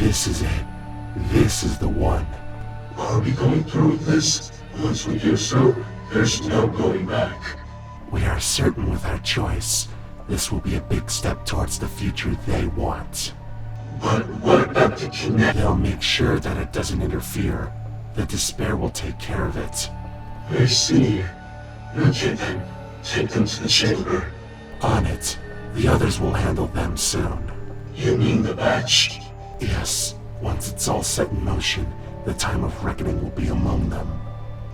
This is it. This is the one. Are we going through with this? Once we do so, there's no going back. We are certain with our choice, this will be a big step towards the future they want. But what about the kinetic? They'll make sure that it doesn't interfere. The despair will take care of it. I see. Okay then, take them to the chamber. On it. The others will handle them soon. You mean the batch? Yes. Once it's all set in motion, the time of reckoning will be among them.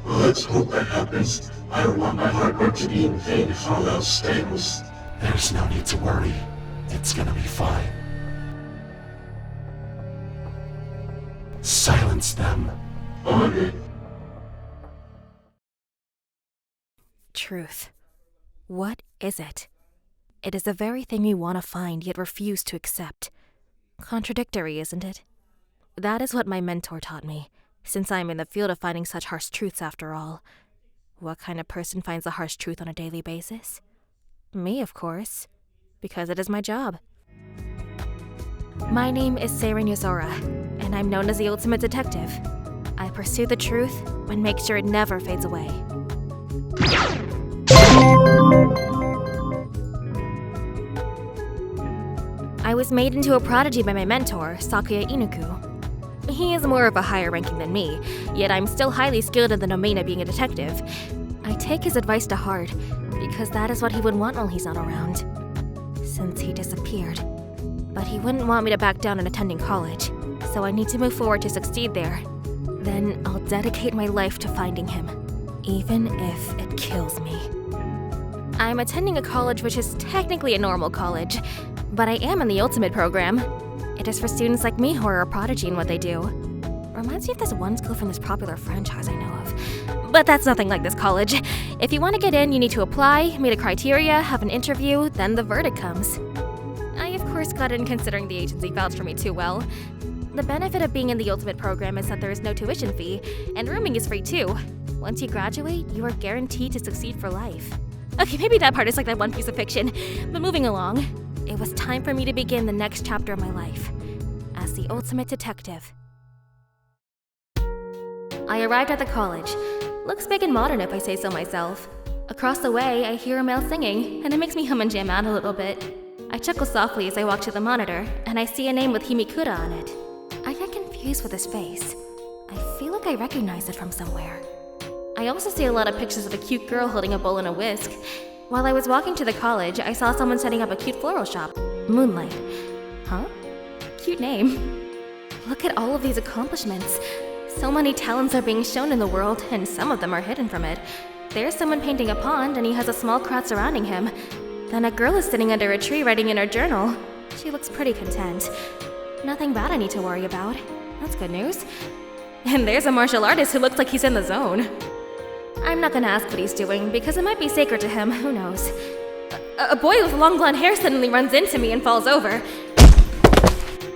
Well, let's hope that happens. I don't want my hard work to be in vain if all else fails. There's no need to worry. It's gonna be fine. Silence them. On it. Truth. What is it? It is the very thing we want to find yet refuse to accept. Contradictory, isn't it? That is what my mentor taught me, since I am in the field of finding such harsh truths after all. What kind of person finds the harsh truth on a daily basis? Me, of course, because it is my job. My name is Sarin Yozora, and I'm known as the ultimate detective. I pursue the truth and make sure it never fades away. I was made into a prodigy by my mentor, Sakuya Inuku. He is more of a higher ranking than me, yet I'm still highly skilled in the domain of being a detective. I take his advice to heart, because that is what he would want while he's not around, since he disappeared. But he wouldn't want me to back down on attending college, so I need to move forward to succeed there. Then I'll dedicate my life to finding him, even if it kills me. I'm attending a college which is technically a normal college, but I am in the Ultimate program. It is for students like me who are a prodigy in what they do. Reminds me of this one school from this popular franchise I know of. But that's nothing like this college. If you want to get in, you need to apply, meet a criteria, have an interview, then the verdict comes. I of course got in considering the agency vouched for me too well. The benefit of being in the Ultimate program is that there is no tuition fee, and rooming is free too. Once you graduate, you are guaranteed to succeed for life. Okay, maybe that part is like that one piece of fiction, but moving along. It was time for me to begin the next chapter of my life, as the ultimate detective. I arrived at the college. Looks big and modern if I say so myself. Across the way, I hear a male singing, and it makes me hum and jam out a little bit. I chuckle softly as I walk to the monitor, and I see a name with Himikura on it. I get confused with his face. I feel like I recognize it from somewhere. I also see a lot of pictures of a cute girl holding a bowl and a whisk. While I was walking to the college, I saw someone setting up a cute floral shop. Moonlight. Huh? Cute name. Look at all of these accomplishments. So many talents are being shown in the world, and some of them are hidden from it. There's someone painting a pond, and he has a small crowd surrounding him. Then a girl is sitting under a tree writing in her journal. She looks pretty content. Nothing bad I need to worry about. That's good news. And there's a martial artist who looks like he's in the zone. I'm not gonna ask what he's doing, because it might be sacred to him, who knows. A boy with long blonde hair suddenly runs into me and falls over.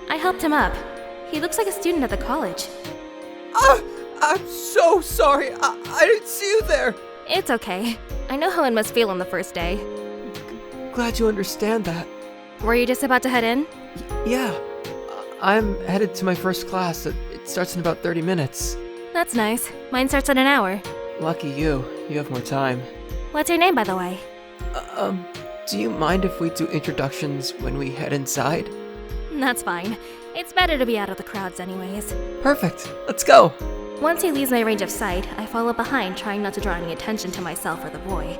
I helped him up. He looks like a student at the college. I'm so sorry. I didn't see you there. It's okay. I know how it must feel on the first day. Glad you understand that. Were you just about to head in? Yeah. I'm headed to my first class. It starts in about 30 minutes. That's nice. Mine starts in an hour. Lucky you. You have more time. What's your name, by the way? Do you mind if we do introductions when we head inside? That's fine. It's better to be out of the crowds anyways. Perfect. Let's go. Once he leaves my range of sight, I follow behind, trying not to draw any attention to myself or the boy.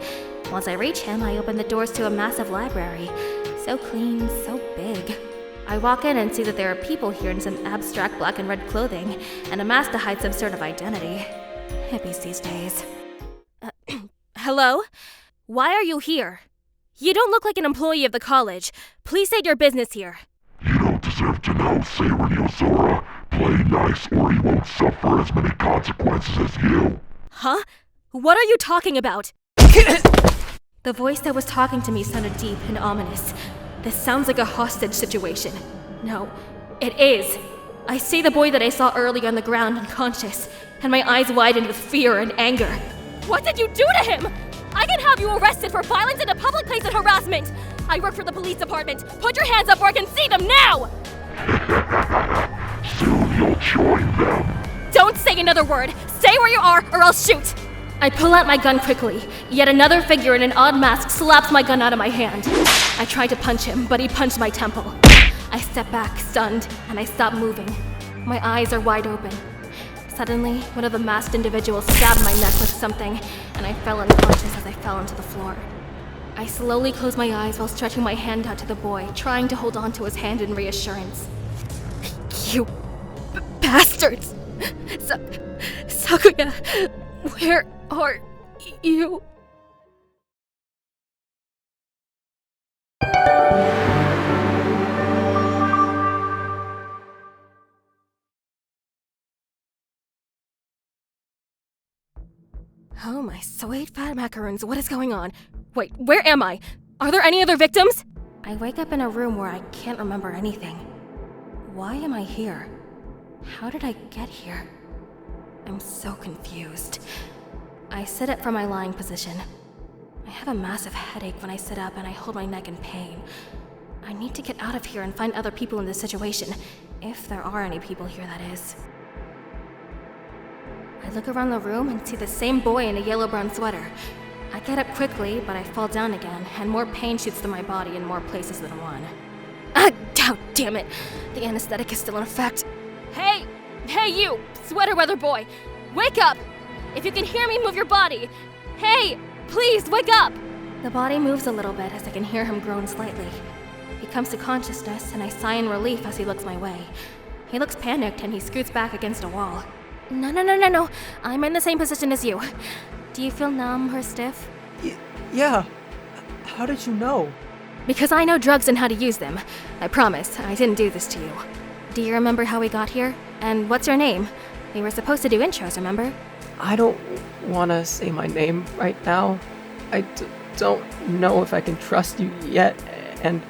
Once I reach him, I open the doors to a massive library. So clean, so big. I walk in and see that there are people here in some abstract black and red clothing, and a mask to hide some sort of identity. Hippies these days. Hello? Why are you here? You don't look like an employee of the college. Please state your business here. You don't deserve to know, Sarin Yozora. Play nice or you won't suffer as many consequences as you. Huh? What are you talking about? The voice that was talking to me sounded deep and ominous. This sounds like a hostage situation. No, it is. I see the boy that I saw earlier on the ground unconscious, and my eyes widened with fear and anger. What did you do to him? I can have you arrested for violence in a public place and harassment. I work for the police department. Put your hands up or I can see them now! Soon you'll join them. Don't say another word! Stay where you are, or I'll shoot! I pull out my gun quickly, yet another figure in an odd mask slaps my gun out of my hand. I try to punch him, but he punched my temple. I step back, stunned, and I stop moving. My eyes are wide open. Suddenly, one of the masked individuals stabbed my neck with something, and I fell unconscious as I fell onto the floor. I slowly close my eyes while stretching my hand out to the boy, trying to hold on to his hand in reassurance. You bastards! Sakuya, where are you? Oh my sweet fat macaroons, what is going on? Wait, where am I? Are there any other victims? I wake up in a room where I can't remember anything. Why am I here? How did I get here? I'm so confused. I sit up from my lying position. I have a massive headache when I sit up and I hold my neck in pain. I need to get out of here and find other people in this situation. If there are any people here, that is. I look around the room and see the same boy in a yellow-brown sweater. I get up quickly, but I fall down again, and more pain shoots through my body in more places than one. Ah, damn it! The anesthetic is still in effect. Hey! Hey you! Sweater weather boy! Wake up! If you can hear me, move your body! Hey! Please, wake up! The body moves a little bit as I can hear him groan slightly. He comes to consciousness, and I sigh in relief as he looks my way. He looks panicked, and he scoots back against a wall. No. I'm in the same position as you. Do you feel numb or stiff? Yeah. How did you know? Because I know drugs and how to use them. I promise, I didn't do this to you. Do you remember how we got here? And what's your name? We were supposed to do intros, remember? I don't want to say my name right now. I don't know if I can trust you yet, and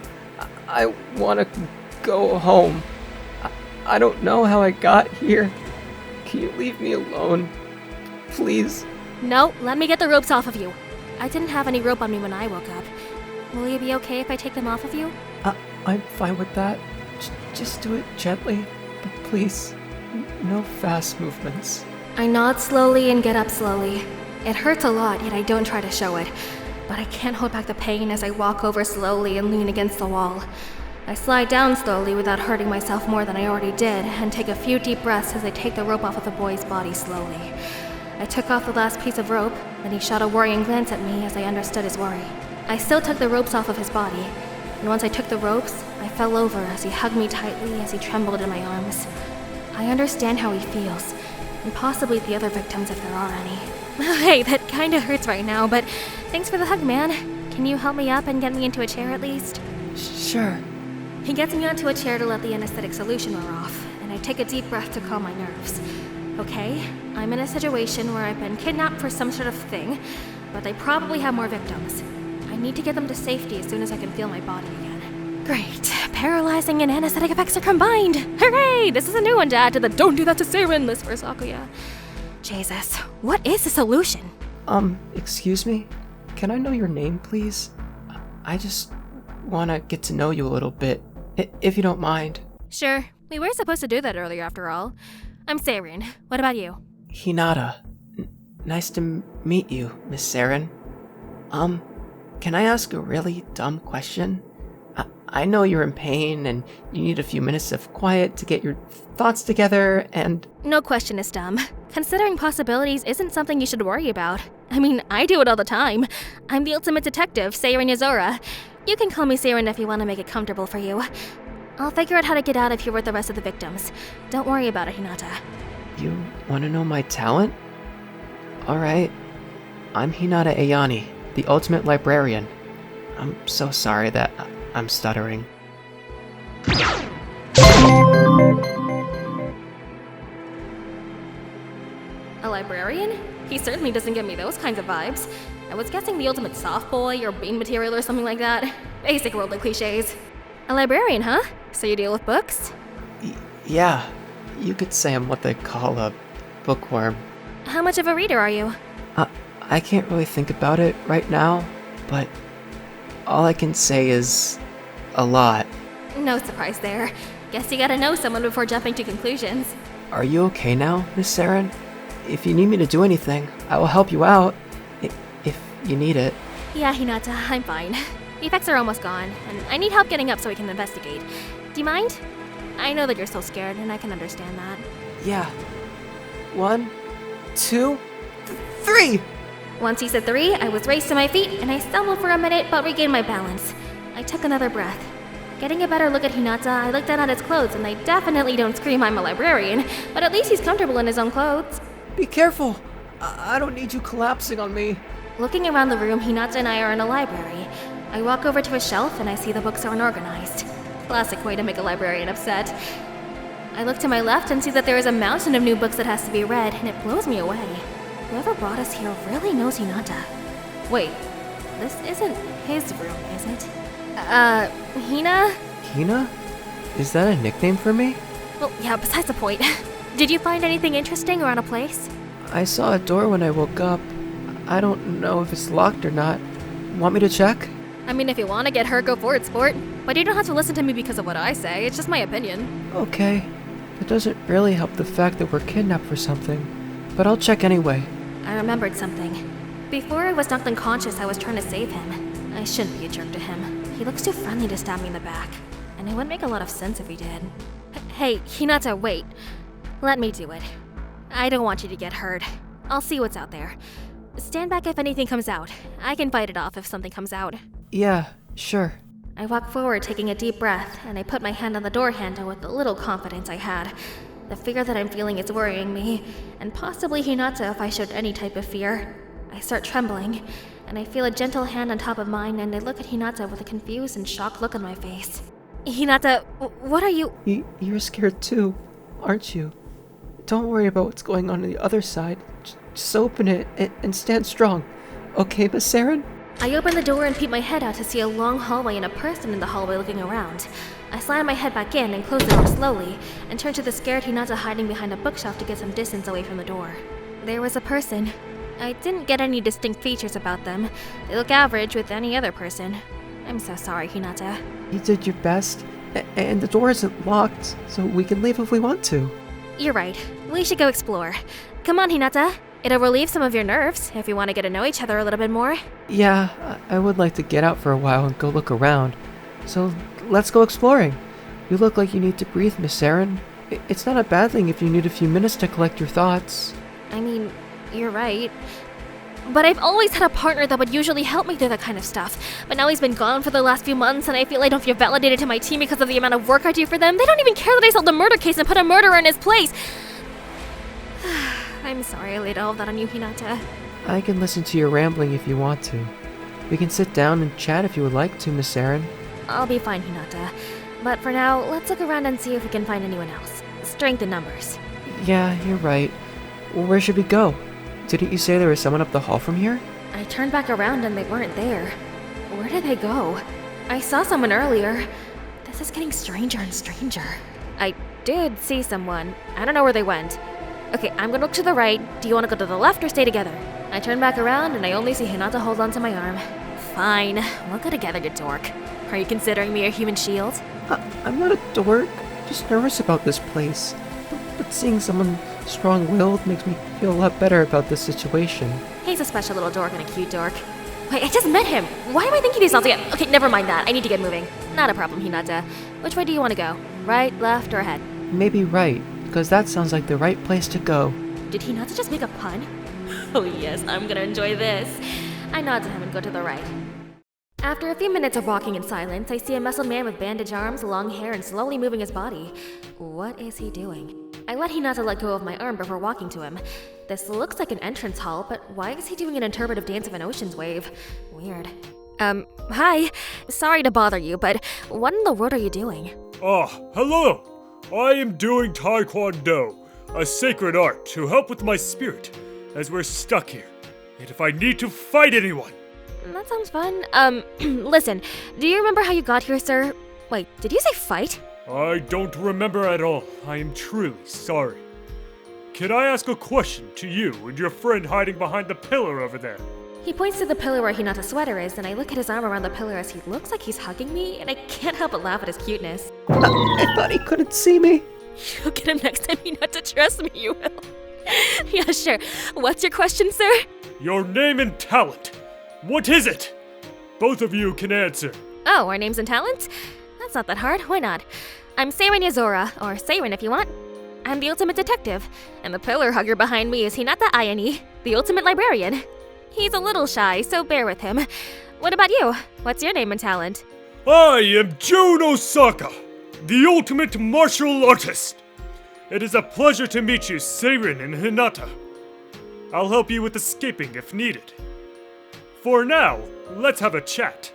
I want to go home. I don't know how I got here. Can you leave me alone? Please? No, let me get the ropes off of you. I didn't have any rope on me when I woke up. Will you be okay if I take them off of you? I'm fine with that. Just do it gently, but please, no fast movements. I nod slowly and get up slowly. It hurts a lot, yet I don't try to show it. But I can't hold back the pain as I walk over slowly and lean against the wall. I slide down slowly without hurting myself more than I already did, and take a few deep breaths as I take the rope off of the boy's body slowly. I took off the last piece of rope, then he shot a worrying glance at me as I understood his worry. I still took the ropes off of his body, and once I took the ropes, I fell over as he hugged me tightly as he trembled in my arms. I understand how he feels, and possibly the other victims if there are any. Hey, that kinda hurts right now, but thanks for the hug, man. Can you help me up and get me into a chair at least? Sure. He gets me onto a chair to let the anesthetic solution wear off, and I take a deep breath to calm my nerves. Okay, I'm in a situation where I've been kidnapped for some sort of thing, but they probably have more victims. I need to get them to safety as soon as I can feel my body again. Great. Paralyzing and anesthetic effects are combined! Hooray! This is a new one to add to the Don't Do That to Sarin list for Sakuya. Jesus, what is the solution? Excuse me? Can I know your name, please? I just want to get to know you a little bit, if you don't mind. Sure. We were supposed to do that earlier after all. I'm Sarin. What about you? Hinata. Nice to meet you, Miss Sarin. Can I ask a really dumb question? I know you're in pain and you need a few minutes of quiet to get your thoughts together and... No question is dumb. Considering possibilities isn't something you should worry about. I mean, I do it all the time. I'm the ultimate detective, Sarin Yozora. You can call me Sarin if you want to make it comfortable for you. I'll figure out how to get out of here with the rest of the victims. Don't worry about it, Hinata. You want to know my talent? Alright. I'm Hinata Ayani, the ultimate librarian. I'm so sorry that I'm stuttering. A librarian? He certainly doesn't give me those kinds of vibes. I was guessing the ultimate soft boy or bean material or something like that. Basic worldly cliches. A librarian, huh? So you deal with books? Yeah, you could say I'm what they call a bookworm. How much of a reader are you? I can't really think about it right now, but all I can say is a lot. No surprise there. Guess you gotta know someone before jumping to conclusions. Are you okay now, Miss Sarin? If you need me to do anything, I will help you out. If you need it. Yeah, Hinata, I'm fine. The effects are almost gone, and I need help getting up so we can investigate. Do you mind? I know that you're still scared, and I can understand that. Yeah. 1, 2, 3! Once he said 3, I was raised to my feet, and I stumbled for a minute but regained my balance. I took another breath. Getting a better look at Hinata, I looked down at his clothes, and they definitely don't scream I'm a librarian, but at least he's comfortable in his own clothes. Be careful! I don't need you collapsing on me. Looking around the room, Hinata and I are in a library. I walk over to a shelf, and I see the books are unorganized. Classic way to make a librarian upset. I look to my left and see that there is a mountain of new books that has to be read, and it blows me away. Whoever brought us here really knows Hinata. Wait, this isn't his room, is it? Hina? Hina? Is that a nickname for me? Well, yeah, besides the point. Did you find anything interesting around a place? I saw a door when I woke up. I don't know if it's locked or not. Want me to check? I mean, if you want to get hurt, go for it, sport. But you don't have to listen to me because of what I say, it's just my opinion. Okay. That doesn't really help the fact that we're kidnapped for something. But I'll check anyway. I remembered something. Before I was knocked unconscious, I was trying to save him. I shouldn't be a jerk to him. He looks too friendly to stab me in the back. And it wouldn't make a lot of sense if he did. Hey, Hinata, wait. Let me do it. I don't want you to get hurt. I'll see what's out there. Stand back if anything comes out. I can fight it off if something comes out. Yeah, sure. I walk forward, taking a deep breath, and I put my hand on the door handle with the little confidence I had. The fear that I'm feeling is worrying me, and possibly Hinata if I showed any type of fear. I start trembling, and I feel a gentle hand on top of mine, and I look at Hinata with a confused and shocked look on my face. Hinata, what are you— You're scared too, aren't you? Don't worry about what's going on the other side. Just open it and stand strong. Okay, Miss Sarin? I open the door and peep my head out to see a long hallway and a person in the hallway looking around. I slam my head back in and close the door slowly, and turn to the scared Hinata hiding behind a bookshelf to get some distance away from the door. There was a person. I didn't get any distinct features about them. They look average with any other person. I'm so sorry, Hinata. You did your best, and the door isn't locked, so we can leave if we want to. You're right. We should go explore. Come on, Hinata. It'll relieve some of your nerves if you want to get to know each other a little bit more. Yeah, I would like to get out for a while and go look around. So let's go exploring. You look like you need to breathe, Miss Sarin. It's not a bad thing if you need a few minutes to collect your thoughts. I mean, you're right. But I've always had a partner that would usually help me through that kind of stuff. But now he's been gone for the last few months, and I feel I don't feel validated to my team because of the amount of work I do for them. They don't even care that I solved a murder case and put a murderer in his place. I'm sorry I laid all of that on you, Hinata. I can listen to your rambling if you want to. We can sit down and chat if you would like to, Miss Sarin. I'll be fine, Hinata. But for now, let's look around and see if we can find anyone else. Strength in numbers. Yeah, you're right. Where should we go? Didn't you say there was someone up the hall from here? I turned back around and they weren't there. Where did they go? I saw someone earlier. This is getting stranger and stranger. I did see someone. I don't know where they went. Okay, I'm gonna look to the right. Do you want to go to the left or stay together? I turn back around and I only see Hinata hold onto my arm. Fine, we'll go together, you dork. Are you considering me a human shield? I'm not a dork. Just nervous about this place. But seeing someone strong-willed makes me feel a lot better about this situation. He's a special little dork and a cute dork. Wait, I just met him. Why am I thinking he's not together? Okay, never mind that. I need to get moving. Not a problem, Hinata. Which way do you want to go? Right, left, or ahead? Maybe right, because that sounds like the right place to go. Did Hinata just make a pun? Oh yes, I'm gonna enjoy this. I nod to him and go to the right. After a few minutes of walking in silence, I see a muscled man with bandaged arms, long hair, and slowly moving his body. What is he doing? I let Hinata let go of my arm before walking to him. This looks like an entrance hall, but why is he doing an interpretive dance of an ocean's wave? Weird. Hi. Sorry to bother you, but what in the world are you doing? Hello! I am doing Taekwondo, a sacred art to help with my spirit, as we're stuck here. And if I need to fight anyone. That sounds fun. Listen, do you remember how you got here, sir? Wait, did you say fight? I don't remember at all. I am truly sorry. Can I ask a question to you and your friend hiding behind the pillar over there? He points to the pillar where Hinata's sweater is, and I look at his arm around the pillar as he looks like he's hugging me, and I can't help but laugh at his cuteness. I thought he couldn't see me. You'll get him next time, Hinata. Trust me, you will. Yeah, sure. What's your question, sir? Your name and talent. What is it? Both of you can answer. Oh, our names and talents? That's not that hard. Why not? I'm Sarin Yozora, or Sarin if you want. I'm the ultimate detective, and the pillar hugger behind me is Hinata Ayane, the ultimate librarian. He's a little shy, so bear with him. What about you? What's your name and talent? I am Jun Osaka, the ultimate martial artist. It is a pleasure to meet you, Sarin and Hinata. I'll help you with escaping if needed. For now, let's have a chat.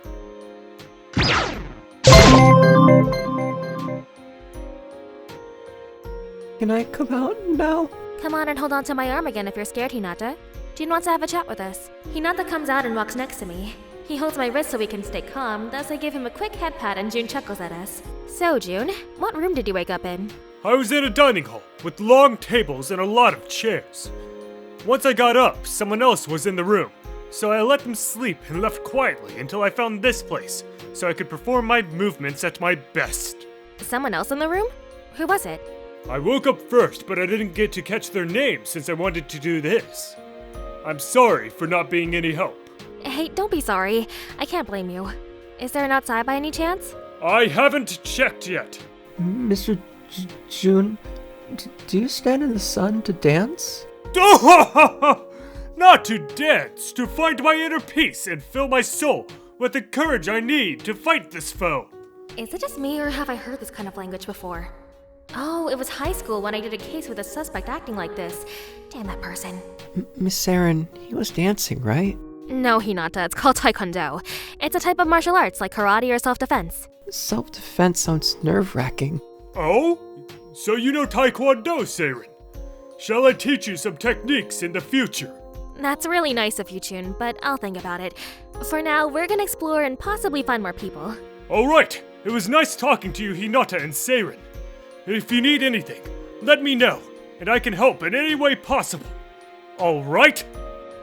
Can I come out now? Come on and hold on to my arm again if you're scared, Hinata. Jun wants to have a chat with us. Hinata comes out and walks next to me. He holds my wrist so we can stay calm, thus I give him a quick head pat and Jun chuckles at us. So, Jun, what room did you wake up in? I was in a dining hall with long tables and a lot of chairs. Once I got up, someone else was in the room, so I let them sleep and left quietly until I found this place, so I could perform my movements at my best. Someone else in the room? Who was it? I woke up first, but I didn't get to catch their names since I wanted to do this. I'm sorry for not being any help. Hey, don't be sorry. I can't blame you. Is there an outside by any chance? I haven't checked yet. Mr. Jun, do you stand in the sun to dance? Not to dance, to find my inner peace and fill my soul with the courage I need to fight this foe. Is it just me, or have I heard this kind of language before? Oh, it was high school when I did a case with a suspect acting like this. Damn that person. Miss Sarin, he was dancing, right? No, Hinata, it's called Taekwondo. It's a type of martial arts like karate or self-defense. Self-defense sounds nerve-wracking. Oh? So you know Taekwondo, Sarin? Shall I teach you some techniques in the future? That's really nice of you, Jun, but I'll think about it. For now, we're gonna explore and possibly find more people. Alright, it was nice talking to you, Hinata and Sarin. If you need anything, let me know, and I can help in any way possible. Alright?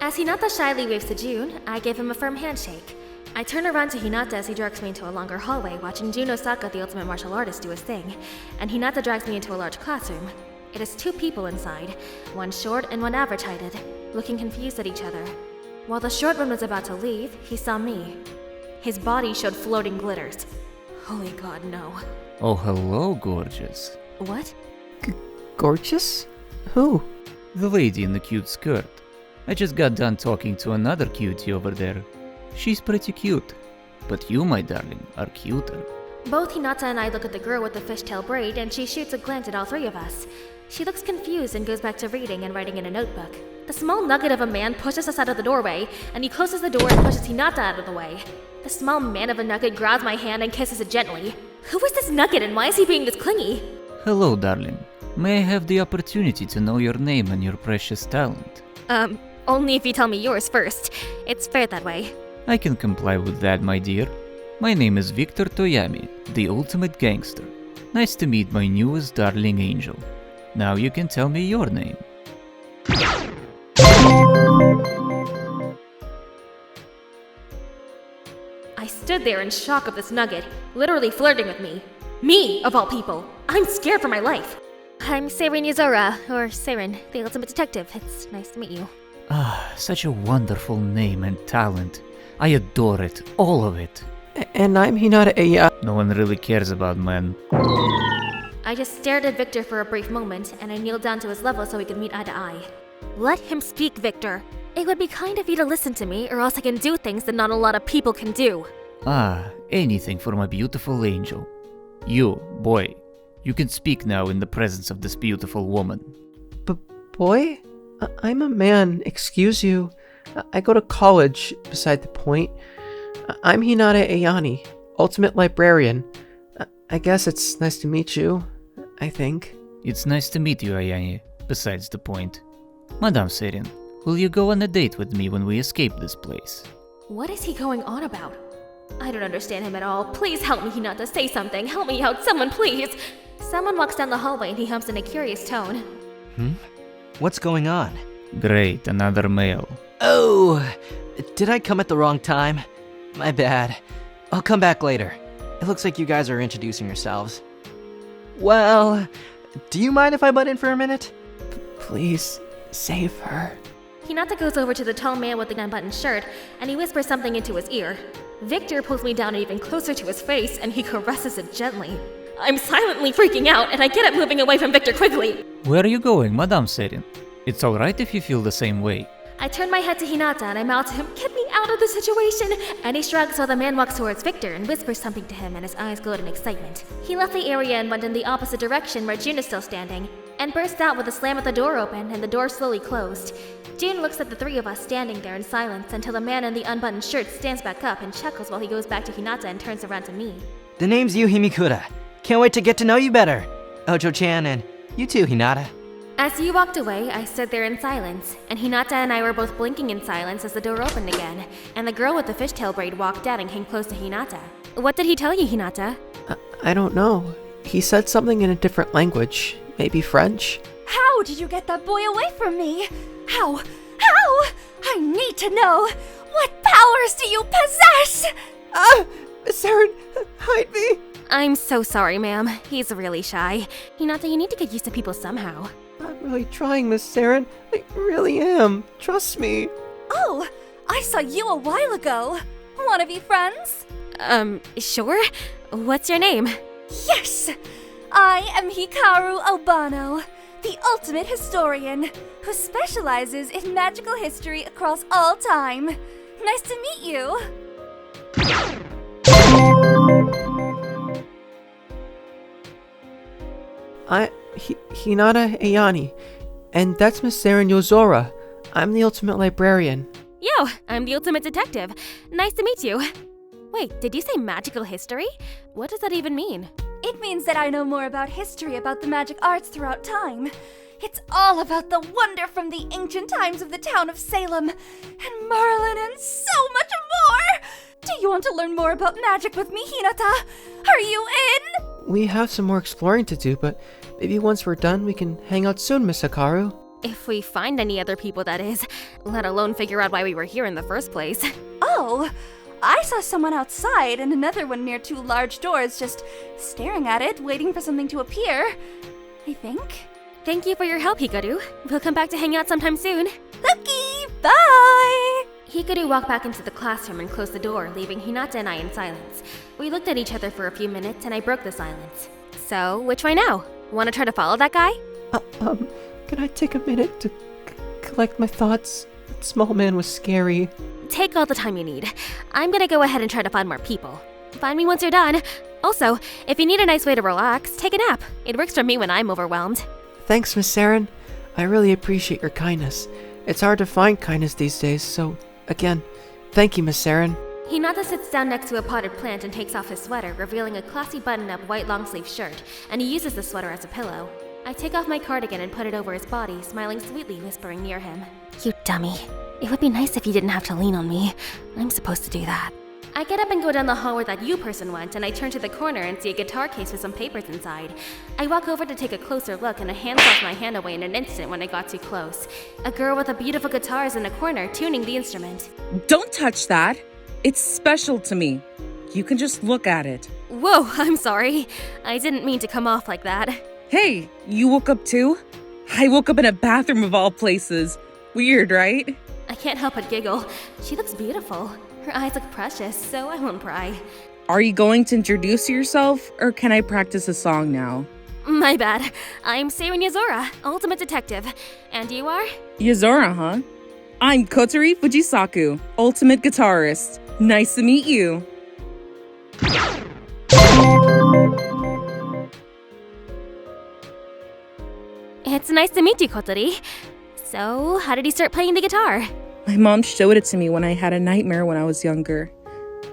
As Hinata shyly waves to Jun, I give him a firm handshake. I turn around to Hinata as he directs me into a longer hallway, watching Jun Osaka, the ultimate martial artist, do his thing, and Hinata drags me into a large classroom. It has two people inside, one short and one average heighted, looking confused at each other. While the short one was about to leave, he saw me. His body showed floating glitters. Holy God, no. Oh, hello, gorgeous. What? Gorgeous? Who? The lady in the cute skirt. I just got done talking to another cutie over there. She's pretty cute. But you, my darling, are cuter. Both Hinata and I look at the girl with the fishtail braid, and she shoots a glance at all three of us. She looks confused and goes back to reading and writing in a notebook. The small nugget of a man pushes us out of the doorway, and he closes the door and pushes Hinata out of the way. The small man of a nugget grabs my hand and kisses it gently. Who is this nugget, and why is he being this clingy? Hello, darling. May I have the opportunity to know your name and your precious talent? Only if you tell me yours first. It's fair that way. I can comply with that, my dear. My name is Victor Toyami, the ultimate gangster. Nice to meet my newest darling angel. Now you can tell me your name. I stood there in shock of this nugget, literally flirting with me. Me, of all people. I'm scared for my life. I'm Sarin Yozora, or Sarin, the ultimate detective. It's nice to meet you. Ah, such a wonderful name and talent. I adore it, all of it. And I'm Hinata No one really cares about men. I just stared at Victor for a brief moment, and I kneeled down to his level so we could meet eye to eye. Let him speak, Victor. It would be kind of you to listen to me, or else I can do things that not a lot of people can do. Ah, anything for my beautiful angel. You, boy, you can speak now in the presence of this beautiful woman. Boy? I'm a man, excuse you. I go to college, beside the point. I'm Hinata Ayane, ultimate librarian. I guess it's nice to meet you, I think. It's nice to meet you, Ayane, besides the point. Madame Sarin, will you go on a date with me when we escape this place? What is he going on about? I don't understand him at all. Please help me, Hinata. Say something. Help me out. Someone, please. Someone walks down the hallway and he hums in a curious tone. What's going on? Great, another male. Oh, Did I come at the wrong time? My bad. I'll come back later. It looks like you guys are introducing yourselves. Well, do you mind if I butt in for a minute? Please, save her. Hinata goes over to the tall man with the unbuttoned shirt, and he whispers something into his ear. Victor pulls me down even closer to his face, and he caresses it gently. I'm silently freaking out, and I get up moving away from Victor quickly. Where are you going, Madame Sarin? It's alright if you feel the same way. I turn my head to Hinata and I mouth to him, "Get me out of the situation!" And he shrugs while the man walks towards Victor and whispers something to him, and his eyes glowed in excitement. He left the area and went in the opposite direction where June is still standing, and burst out with a slam of the door open, and the door slowly closed. June looks at the three of us standing there in silence until the man in the unbuttoned shirt stands back up and chuckles while he goes back to Hinata and turns around to me. The name's Yu Himikura. Can't wait to get to know you better. Ojo-chan, and you too, Hinata. As you walked away, I stood there in silence, and Hinata and I were both blinking in silence as the door opened again, and the girl with the fishtail braid walked out and came close to Hinata. What did he tell you, Hinata? I don't know. He said something in a different language. Maybe French? How did you get that boy away from me? How? I need to know! What powers do you possess? Miss Sarin, hide me! I'm so sorry, ma'am. He's really shy. Hinata, you need to get used to people somehow. I'm really trying, Miss Sarin. I really am. Trust me. Oh, I saw you a while ago. Wanna be friends? Sure. What's your name? Yes! I am Hikaru Obano, the ultimate historian, who specializes in magical history across all time. Nice to meet you. Hinata Ayani. And that's Miss Sarin Yozora. I'm the ultimate librarian. Yo, I'm the ultimate detective. Nice to meet you. Wait, did you say magical history? What does that even mean? It means that I know more about history about the magic arts throughout time. It's all about the wonder from the ancient times of the town of Salem, and Merlin, and so much more! Do you want to learn more about magic with me, Hinata? Are you in? We have some more exploring to do, but maybe once we're done, we can hang out soon, Miss Hikaru. If we find any other people, that is. Let alone figure out why we were here in the first place. Oh, I saw someone outside and another one near two large doors just staring at it, waiting for something to appear. I think. Thank you for your help, Hikaru. We'll come back to hang out sometime soon. Okay, bye! Hikaru walked back into the classroom and closed the door, leaving Hinata and I in silence. We looked at each other for a few minutes, and I broke the silence. So, which way now? Want to try to follow that guy? Can I take a minute to collect my thoughts? That small man was scary. Take all the time you need. I'm gonna go ahead and try to find more people. Find me once you're done. Also, if you need a nice way to relax, take a nap. It works for me when I'm overwhelmed. Thanks, Miss Sarin. I really appreciate your kindness. It's hard to find kindness these days, so, again, thank you, Miss Sarin. Hinata sits down next to a potted plant and takes off his sweater, revealing a classy button-up white long-sleeve shirt, and he uses the sweater as a pillow. I take off my cardigan and put it over his body, smiling sweetly, whispering near him. You dummy. It would be nice if you didn't have to lean on me. I'm supposed to do that. I get up and go down the hall where that you person went, and I turn to the corner and see a guitar case with some papers inside. I walk over to take a closer look, and a hand slaps my hand away in an instant when I got too close. A girl with a beautiful guitar is in a corner, tuning the instrument. Don't touch that! It's special to me. You can just look at it. Whoa, I'm sorry. I didn't mean to come off like that. Hey, you woke up too? I woke up in a bathroom of all places. Weird, right? I can't help but giggle. She looks beautiful. Her eyes look precious, so I won't pry. Are you going to introduce yourself, or can I practice a song now? My bad. I'm Sarin Yozora, ultimate detective. And you are? Yozora, huh? I'm Kotori Fujisaku, ultimate guitarist. Nice to meet you. It's nice to meet you, Kotori. So, how did you start playing the guitar? My mom showed it to me when I had a nightmare when I was younger.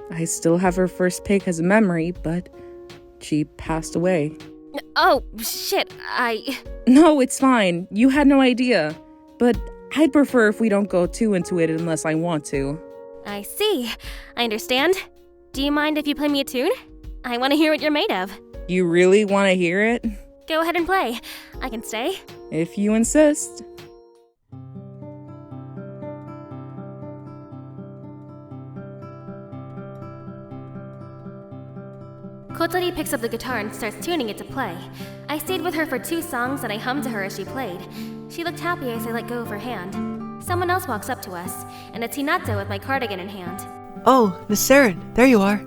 I still have her first pick as a memory, but she passed away. Oh, shit, No, it's fine. You had no idea. But I'd prefer if we don't go too into it unless I want to. I see. I understand. Do you mind if you play me a tune? I want to hear what you're made of. You really want to hear it? Go ahead and play. I can stay. If you insist. Kotori picks up the guitar and starts tuning it to play. I stayed with her for 2 songs and I hummed to her as she played. She looked happy as I let go of her hand. Someone else walks up to us, and it's Hinata with my cardigan in hand. Oh, Miss Sarin, there you are.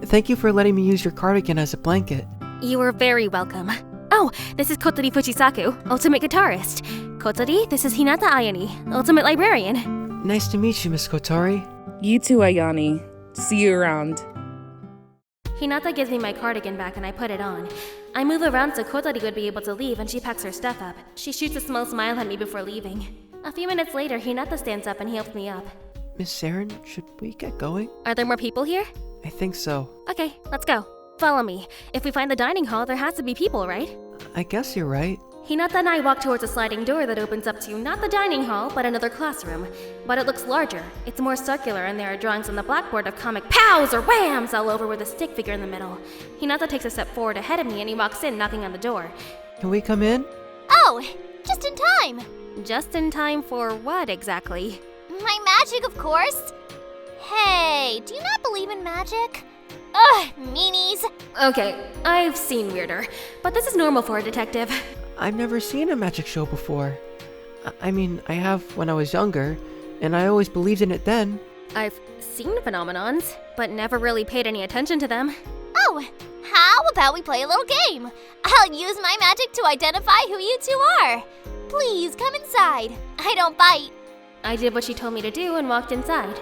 Thank you for letting me use your cardigan as a blanket. You are very welcome. Oh, this is Kotori Fujisaku, ultimate guitarist. Kotori, this is Hinata Ayane, ultimate librarian. Nice to meet you, Miss Kotori. You too, Ayane. See you around. Hinata gives me my cardigan back and I put it on. I move around so Kotori would be able to leave and she packs her stuff up. She shoots a small smile at me before leaving. A few minutes later, Hinata stands up and he helps me up. Miss Sarin, should we get going? Are there more people here? I think so. Okay, let's go. Follow me. If we find the dining hall, there has to be people, right? I guess you're right. Hinata and I walk towards a sliding door that opens up to not the dining hall, but another classroom. But it looks larger. It's more circular and there are drawings on the blackboard of comic pows or whams all over with a stick figure in the middle. Hinata takes a step forward ahead of me and he walks in, knocking on the door. Can we come in? Oh, just in time. Just in time for what exactly? My magic, of course. Hey, do you not believe in magic? Ugh, meanies. Okay, I've seen weirder, but this is normal for a detective. I've never seen a magic show before. I mean, I have when I was younger, and I always believed in it then. I've seen phenomenons, but never really paid any attention to them. Oh, how about we play a little game? I'll use my magic to identify who you two are. Please come inside. I don't bite. I did what she told me to do and walked inside.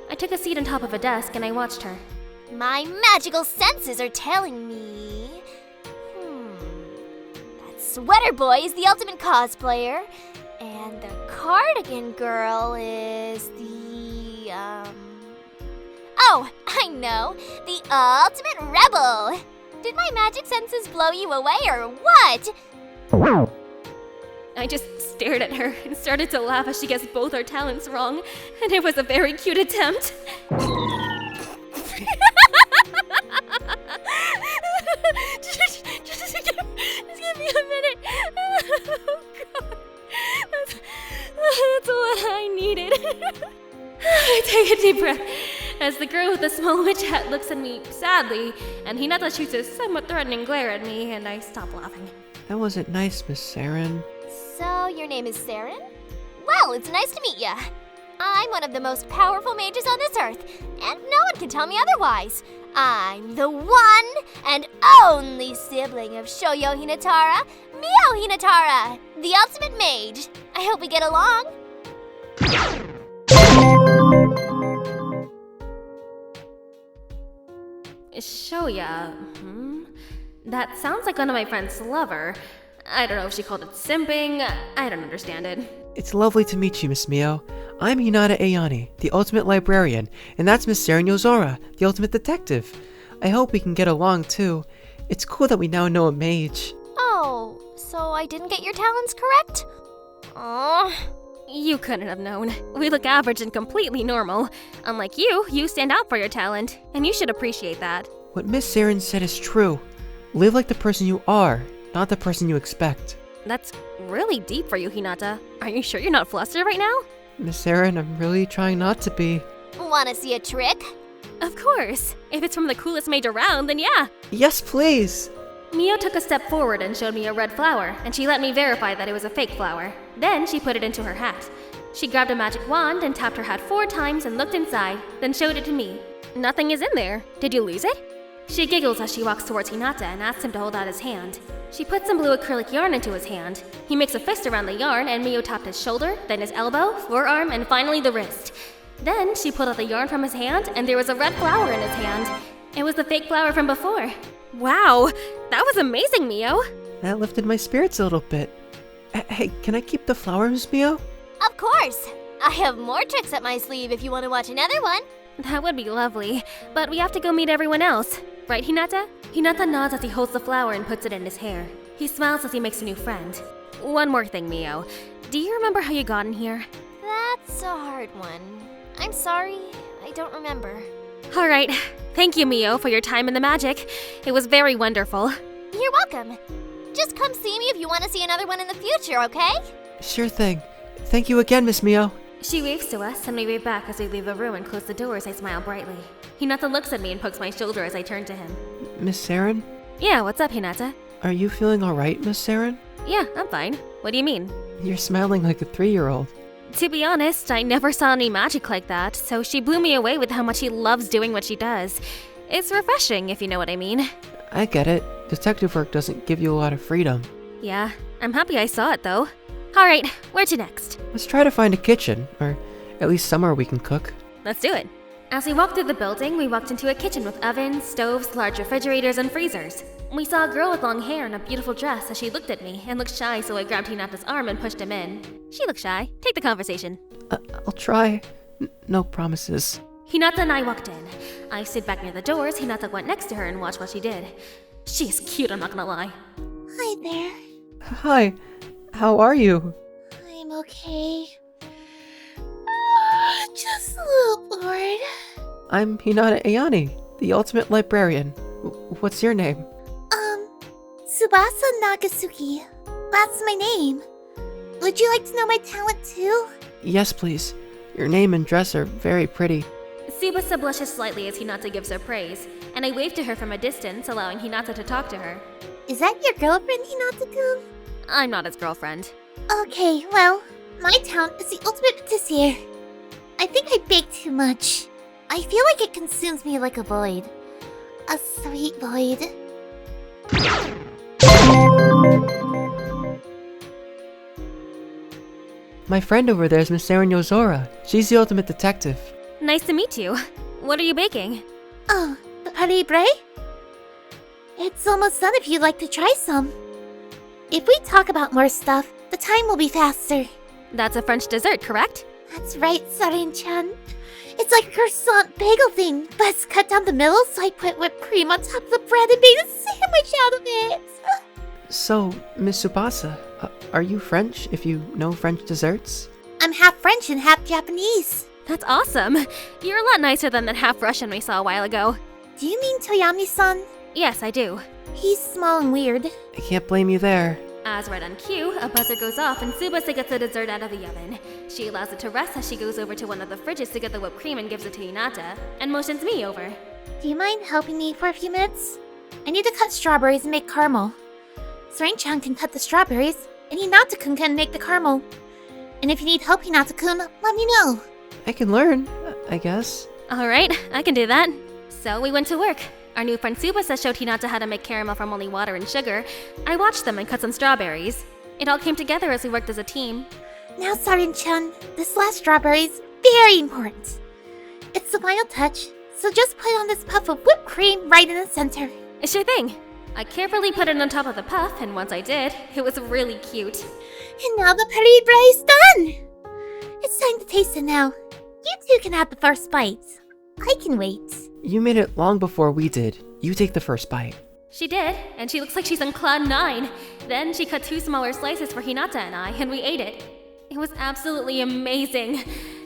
I took a seat on top of a desk and I watched her. My magical senses are telling me... That sweater boy is the ultimate cosplayer, and the cardigan girl is the, Oh, I know! The ultimate rebel! Did my magic senses blow you away or what? I just stared at her and started to laugh as she guessed both our talents wrong, and it was a very cute attempt. just give me a minute. Oh God, that's what I needed. I take a deep breath as the girl with the small witch hat looks at me sadly, and Hinata shoots a somewhat threatening glare at me, and I stop laughing. That wasn't nice, Miss Sarin. So, your name is Sarin? Well, it's nice to meet ya. I'm one of the most powerful mages on this earth, and no one can tell me otherwise. I'm the one and only sibling of Shoyo Hinatara, Mio Hinatara, the ultimate mage. I hope we get along. Shoya, That sounds like one of my friend's lover. I don't know if she called it simping. I don't understand it. It's lovely to meet you, Miss Mio. I'm Hinata Ayane, the ultimate librarian, and that's Miss Sarin Yozora, the ultimate detective. I hope we can get along, too. It's cool that we now know a mage. Oh, so I didn't get your talents correct? Aww. You couldn't have known. We look average and completely normal. Unlike you, you stand out for your talent, and you should appreciate that. What Miss Sarin said is true. Live like the person you are, not the person you expect. That's really deep for you, Hinata. Are you sure you're not flustered right now? Miss Sarin, I'm really trying not to be. Wanna see a trick? Of course. If it's from the coolest mage around, then yeah. Yes, please! Mio took a step forward and showed me a red flower, and she let me verify that it was a fake flower. Then she put it into her hat. She grabbed a magic wand and tapped her hat 4 times and looked inside, then showed it to me. Nothing is in there. Did you lose it? She giggles as she walks towards Hinata and asks him to hold out his hand. She puts some blue acrylic yarn into his hand. He makes a fist around the yarn, and Mio tapped his shoulder, then his elbow, forearm, and finally the wrist. Then she pulled out the yarn from his hand, and there was a red flower in his hand. It was the fake flower from before. Wow, that was amazing, Mio. That lifted my spirits a little bit. Hey, can I keep the flower, Miss Mio? Of course. I have more tricks up my sleeve if you want to watch another one. That would be lovely, but we have to go meet everyone else. Right, Hinata? Hinata nods as he holds the flower and puts it in his hair. He smiles as he makes a new friend. One more thing, Mio. Do you remember how you got in here? That's a hard one. I'm sorry, I don't remember. Alright. Thank you, Mio, for your time in the magic. It was very wonderful. You're welcome. Just come see me if you want to see another one in the future, okay? Sure thing. Thank you again, Miss Mio. She waves to us, and we wave back as we leave the room and close the door as I smile brightly. Hinata looks at me and pokes my shoulder as I turn to him. Miss Sarin? Yeah, what's up, Hinata? Are you feeling alright, Miss Sarin? Yeah, I'm fine. What do you mean? You're smiling like a 3-year-old. To be honest, I never saw any magic like that, so she blew me away with how much she loves doing what she does. It's refreshing, if you know what I mean. I get it. Detective work doesn't give you a lot of freedom. Yeah, I'm happy I saw it though. Alright, where to next? Let's try to find a kitchen, or at least somewhere we can cook. Let's do it. As we walked through the building, we walked into a kitchen with ovens, stoves, large refrigerators, and freezers. We saw a girl with long hair in a beautiful dress as she looked at me and looked shy, so I grabbed Hinata's arm and pushed him in. She looked shy. Take the conversation. I'll try. No promises. Hinata and I walked in. I stood back near the doors. Hinata went next to her and watched what she did. She is cute, I'm not gonna lie. Hi there. Hi. How are you? I'm okay. Just a little bored. I'm Hinata Ayane, the ultimate librarian. What's your name? Tsubasa Nagasuki. That's my name. Would you like to know my talent too? Yes, please. Your name and dress are very pretty. Tsubasa blushes slightly as Hinata gives her praise, and I wave to her from a distance, allowing Hinata to talk to her. Is that your girlfriend, Hinata-kun? I'm not his girlfriend. Okay, well, my talent is the ultimate patissier. I think I bake too much. I feel like it consumes me like a void. A sweet void. My friend over there is Miss Sarin Yozora. She's the ultimate detective. Nice to meet you. What are you baking? Oh, the pâté? It's almost done if you'd like to try some. If we talk about more stuff, the time will be faster. That's a French dessert, correct? That's right, Sarin-chan. It's like a croissant bagel thing, but it's cut down the middle, so I put whipped cream on top of the bread and made a sandwich out of it. So, Miss Tsubasa, are you French if you know French desserts? I'm half French and half Japanese. That's awesome. You're a lot nicer than that half Russian we saw a while ago. Do you mean Toyami-san? Yes, I do. He's small and weird. I can't blame you there. As right on cue, a buzzer goes off and Tsubasa gets the dessert out of the oven. She allows it to rest as she goes over to one of the fridges to get the whipped cream and gives it to Hinata, and motions me over. Do you mind helping me for a few minutes? I need to cut strawberries and make caramel. Sarin-chan can cut the strawberries, and Hinata-kun can make the caramel. And if you need help, Hinata-kun, let me know. I can learn, I guess. Alright, I can do that. So we went to work. Our new friend Tsubasa showed Hinata how to make caramel from only water and sugar. I watched them and cut some strawberries. It all came together as we worked as a team. Now, Sarin-chan, this last strawberry is very important. It's the final touch, so just put on this puff of whipped cream right in the center. Sure thing. I carefully put it on top of the puff, and once I did, it was really cute. And now the pâté is done! It's time to taste it now. You two can have the first bite. I can wait. You made it long before we did. You take the first bite. She did, and she looks like she's on cloud 9. Then she cut 2 smaller slices for Hinata and I, and we ate it. It was absolutely amazing.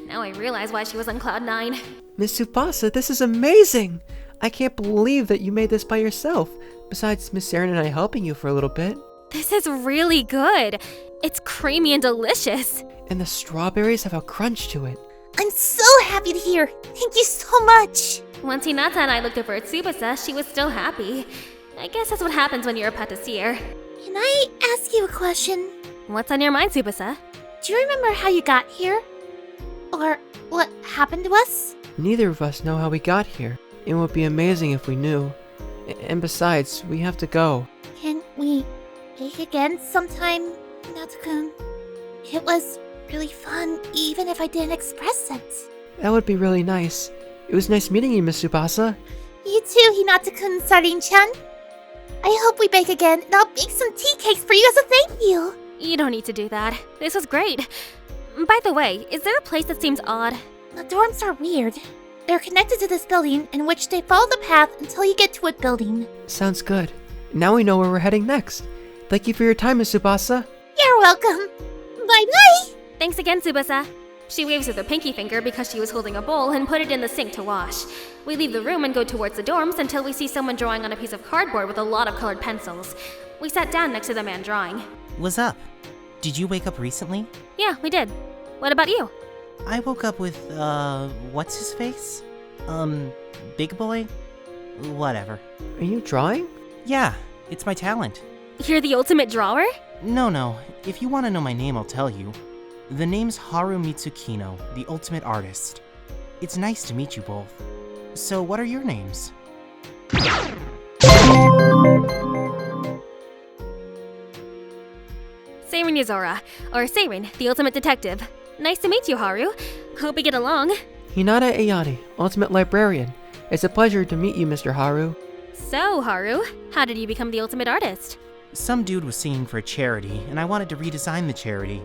Now I realize why she was on cloud 9. Miss Tsubasa, this is amazing! I can't believe that you made this by yourself, besides Miss Sarin and I helping you for a little bit. This is really good. It's creamy and delicious. And the strawberries have a crunch to it. I'm so happy to hear. Thank you so much. Once Hinata and I looked over at Tsubasa, she was still happy. I guess that's what happens when you're a patissier. Can I ask you a question? What's on your mind, Tsubasa? Do you remember how you got here? Or what happened to us? Neither of us know how we got here. It would be amazing if we knew. And besides, we have to go. Can we bake again sometime, Hinata-kun? It was really fun, even if I didn't express it. That would be really nice. It was nice meeting you, Miss Tsubasa. You too, Hinata-kun, Sarin-chan. I hope we bake again, and I'll bake some tea cakes for you as a thank you. You don't need to do that. This was great. By the way, is there a place that seems odd? The dorms are weird. They're connected to this building, in which they follow the path until you get to a building. Sounds good. Now we know where we're heading next. Thank you for your time, Miss Tsubasa. You're welcome. Bye-bye. Thanks again, Tsubasa. She waves with her pinky finger because she was holding a bowl and put it in the sink to wash. We leave the room and go towards the dorms until we see someone drawing on a piece of cardboard with a lot of colored pencils. We sat down next to the man drawing. What's up? Did you wake up recently? Yeah, we did. What about you? I woke up with, what's his face? Big boy? Whatever. Are you drawing? Yeah, it's my talent. You're the ultimate drawer? No. If you want to know my name, I'll tell you. The name's Haru Mitsukino, the ultimate artist. It's nice to meet you both. So, what are your names? Sarin Yozora, or Sarin, the ultimate detective. Nice to meet you, Haru. Hope we get along. Hinata Ayane, ultimate librarian. It's a pleasure to meet you, Mr. Haru. So, Haru, how did you become the ultimate artist? Some dude was singing for a charity, and I wanted to redesign the charity.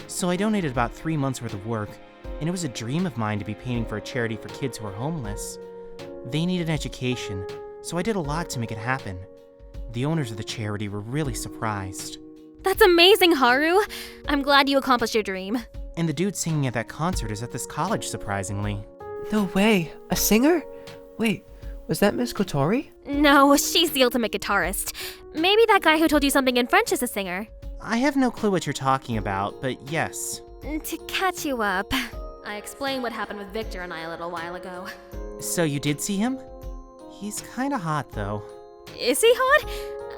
So I donated about 3 months worth of work, and it was a dream of mine to be painting for a charity for kids who are homeless. They need an education, so I did a lot to make it happen. The owners of the charity were really surprised. That's amazing, Haru. I'm glad you accomplished your dream. And the dude singing at that concert is at this college, surprisingly. No way. A singer? Wait, was that Miss Kotori? No, she's the ultimate guitarist. Maybe that guy who told you something in French is a singer. I have no clue what you're talking about, but yes. To catch you up, I explained what happened with Victor and I a little while ago. So you did see him? He's kinda hot, though. Is he hot?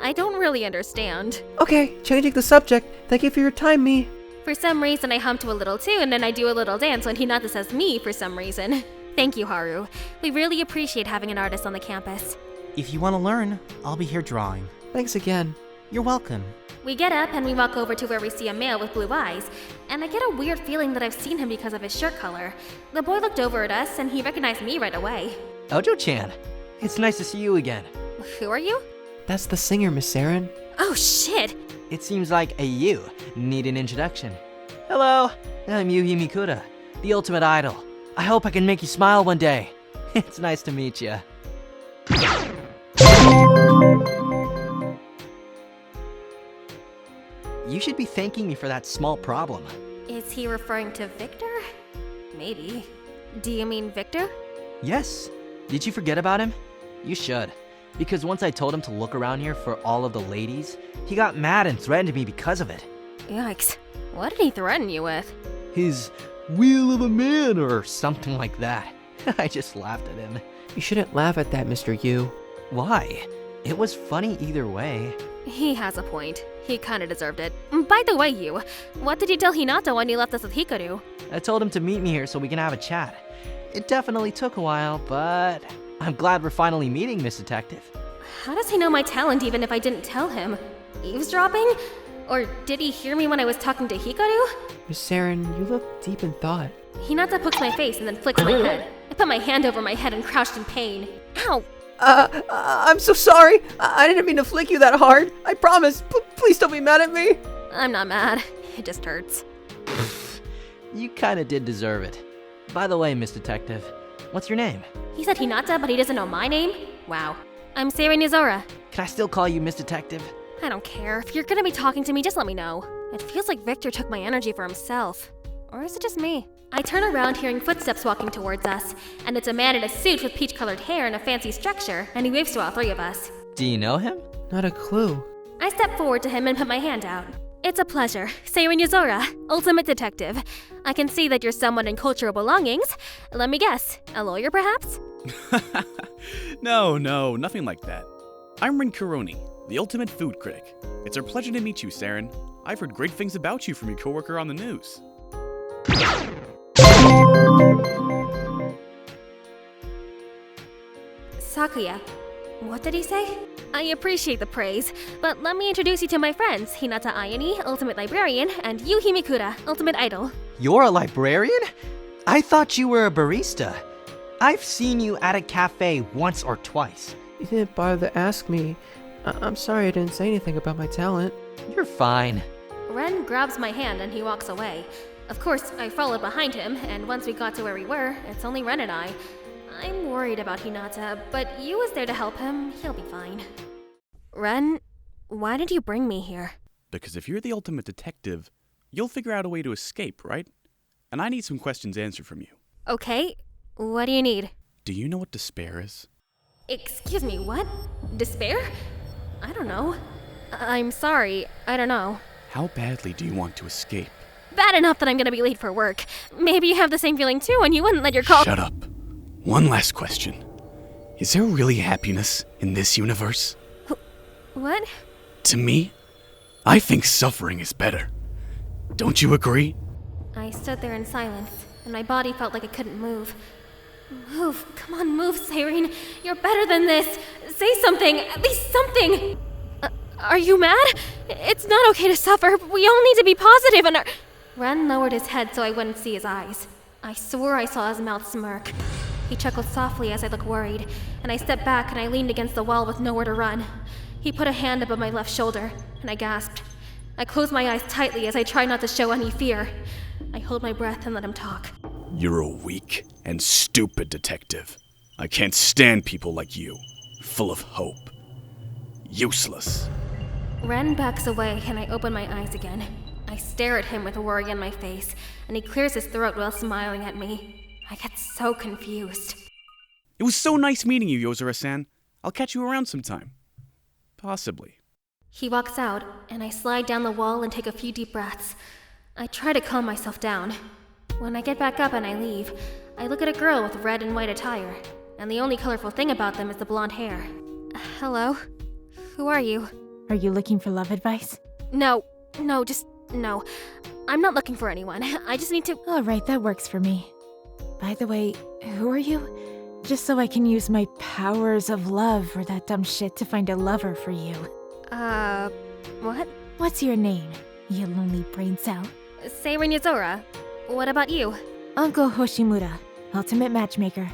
I don't really understand. Okay, changing the subject. Thank you for your time, me. For some reason, I hum to a little too, and then I do a little dance when Hinata says me for some reason. Thank you, Haru. We really appreciate having an artist on the campus. If you want to learn, I'll be here drawing. Thanks again. You're welcome. We get up and we walk over to where we see a male with blue eyes, and I get a weird feeling that I've seen him because of his shirt color. The boy looked over at us, and he recognized me right away. Ojo-chan, it's nice to see you again. Who are you? That's the singer, Miss Sarin. Oh, shit! It seems like you need an introduction. Hello, I'm Yuhi Mikura, the ultimate idol. I hope I can make you smile one day. It's nice to meet you. You should be thanking me for that small problem. Is he referring to Victor? Maybe. Do you mean Victor? Yes. Did you forget about him? You should. Because once I told him to look around here for all of the ladies, he got mad and threatened me because of it. Yikes. What did he threaten you with? His wheel of a man or something like that. I just laughed at him. You shouldn't laugh at that, Mr. Yu. Why? It was funny either way. He has a point. He kinda deserved it. By the way, Yu, what did you tell Hinata when you left us with Hikaru? I told him to meet me here so we can have a chat. It definitely took a while, but I'm glad we're finally meeting, Miss Detective. How does he know my talent even if I didn't tell him? Eavesdropping? Or did he hear me when I was talking to Hikaru? Miss Sarin, you look deep in thought. Hinata pokes my face and then flicks my head. I put my hand over my head and crouched in pain. Ow! I'm so sorry. I didn't mean to flick you that hard. I promise. Please don't be mad at me. I'm not mad. It just hurts. You kinda did deserve it. By the way, Miss Detective, what's your name? He said Hinata, but he doesn't know my name? Wow. I'm Sarin Yozora. Can I still call you Miss Detective? I don't care. If you're gonna be talking to me, just let me know. It feels like Victor took my energy for himself. Or is it just me? I turn around hearing footsteps walking towards us, and it's a man in a suit with peach-colored hair and a fancy structure, and he waves to all three of us. Do you know him? Not a clue. I step forward to him and put my hand out. It's a pleasure. Sarin Yozora, ultimate detective. I can see that you're someone in cultural belongings. Let me guess, a lawyer perhaps? No, nothing like that. I'm Rin Kuroni, the ultimate food critic. It's our pleasure to meet you, Sarin. I've heard great things about you from your coworker on the news. Sakuya. What did he say? I appreciate the praise, but let me introduce you to my friends, Hinata Ayane, ultimate librarian, and Yuhi Mikura, ultimate idol. You're a librarian? I thought you were a barista. I've seen you at a cafe once or twice. You didn't bother to ask me. I'm sorry I didn't say anything about my talent. You're fine. Ren grabs my hand and he walks away. Of course, I followed behind him, and once we got to where we were, it's only Ren and I. I'm worried about Hinata, but Yu was there to help him. He'll be fine. Ren, why did you bring me here? Because if you're the ultimate detective, you'll figure out a way to escape, right? And I need some questions answered from you. Okay, what do you need? Do you know what despair is? Excuse me, what? Despair? I don't know. I'm sorry, I don't know. How badly do you want to escape? Bad enough that I'm gonna be late for work. Maybe you have the same feeling too and you wouldn't let your call- Shut up. One last question. Is there really happiness in this universe? What? To me, I think suffering is better. Don't you agree? I stood there in silence, and my body felt like it couldn't move. Move. Come on, move, Sarin. You're better than this. Say something. At least something. Are you mad? It's not okay to suffer. We all need to be positive and Ren lowered his head so I wouldn't see his eyes. I swore I saw his mouth smirk. He chuckled softly as I looked worried, and I stepped back and I leaned against the wall with nowhere to run. He put a hand above my left shoulder, and I gasped. I closed my eyes tightly as I tried not to show any fear. I held my breath and let him talk. You're a weak and stupid detective. I can't stand people like you, full of hope. Useless. Ren backs away, and I open my eyes again. I stare at him with worry on my face, and he clears his throat while smiling at me. I get so confused. It was so nice meeting you, Yozora-san. I'll catch you around sometime. Possibly. He walks out, and I slide down the wall and take a few deep breaths. I try to calm myself down. When I get back up and I leave, I look at a girl with red and white attire, and the only colorful thing about them is the blonde hair. Hello? Who are you? Are you looking for love advice? No. No. I'm not looking for anyone. I just need to— Alright, that works for me. By the way, who are you? Just so I can use my powers of love or that dumb shit to find a lover for you. What? What's your name, you lonely brain cell? Sarin Yozora. What about you? Uncle Hoshimura, ultimate matchmaker.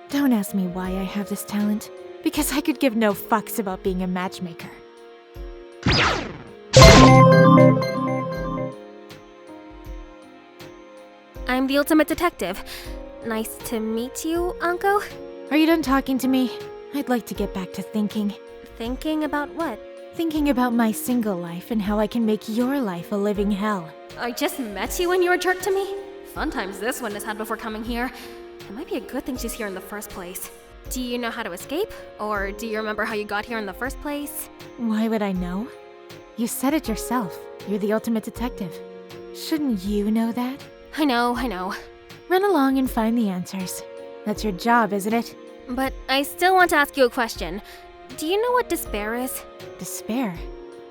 Don't ask me why I have this talent, because I could give no fucks about being a matchmaker. I'm the ultimate detective. Nice to meet you, Anko. Are you done talking to me? I'd like to get back to thinking. Thinking about what? Thinking about my single life and how I can make your life a living hell. I just met you and you're a jerk to me? Fun times this one has had before coming here. It might be a good thing she's here in the first place. Do you know how to escape? Or do you remember how you got here in the first place? Why would I know? You said it yourself. You're the ultimate detective. Shouldn't you know that? I know. Run along and find the answers. That's your job, isn't it? But I still want to ask you a question. Do you know what despair is? Despair?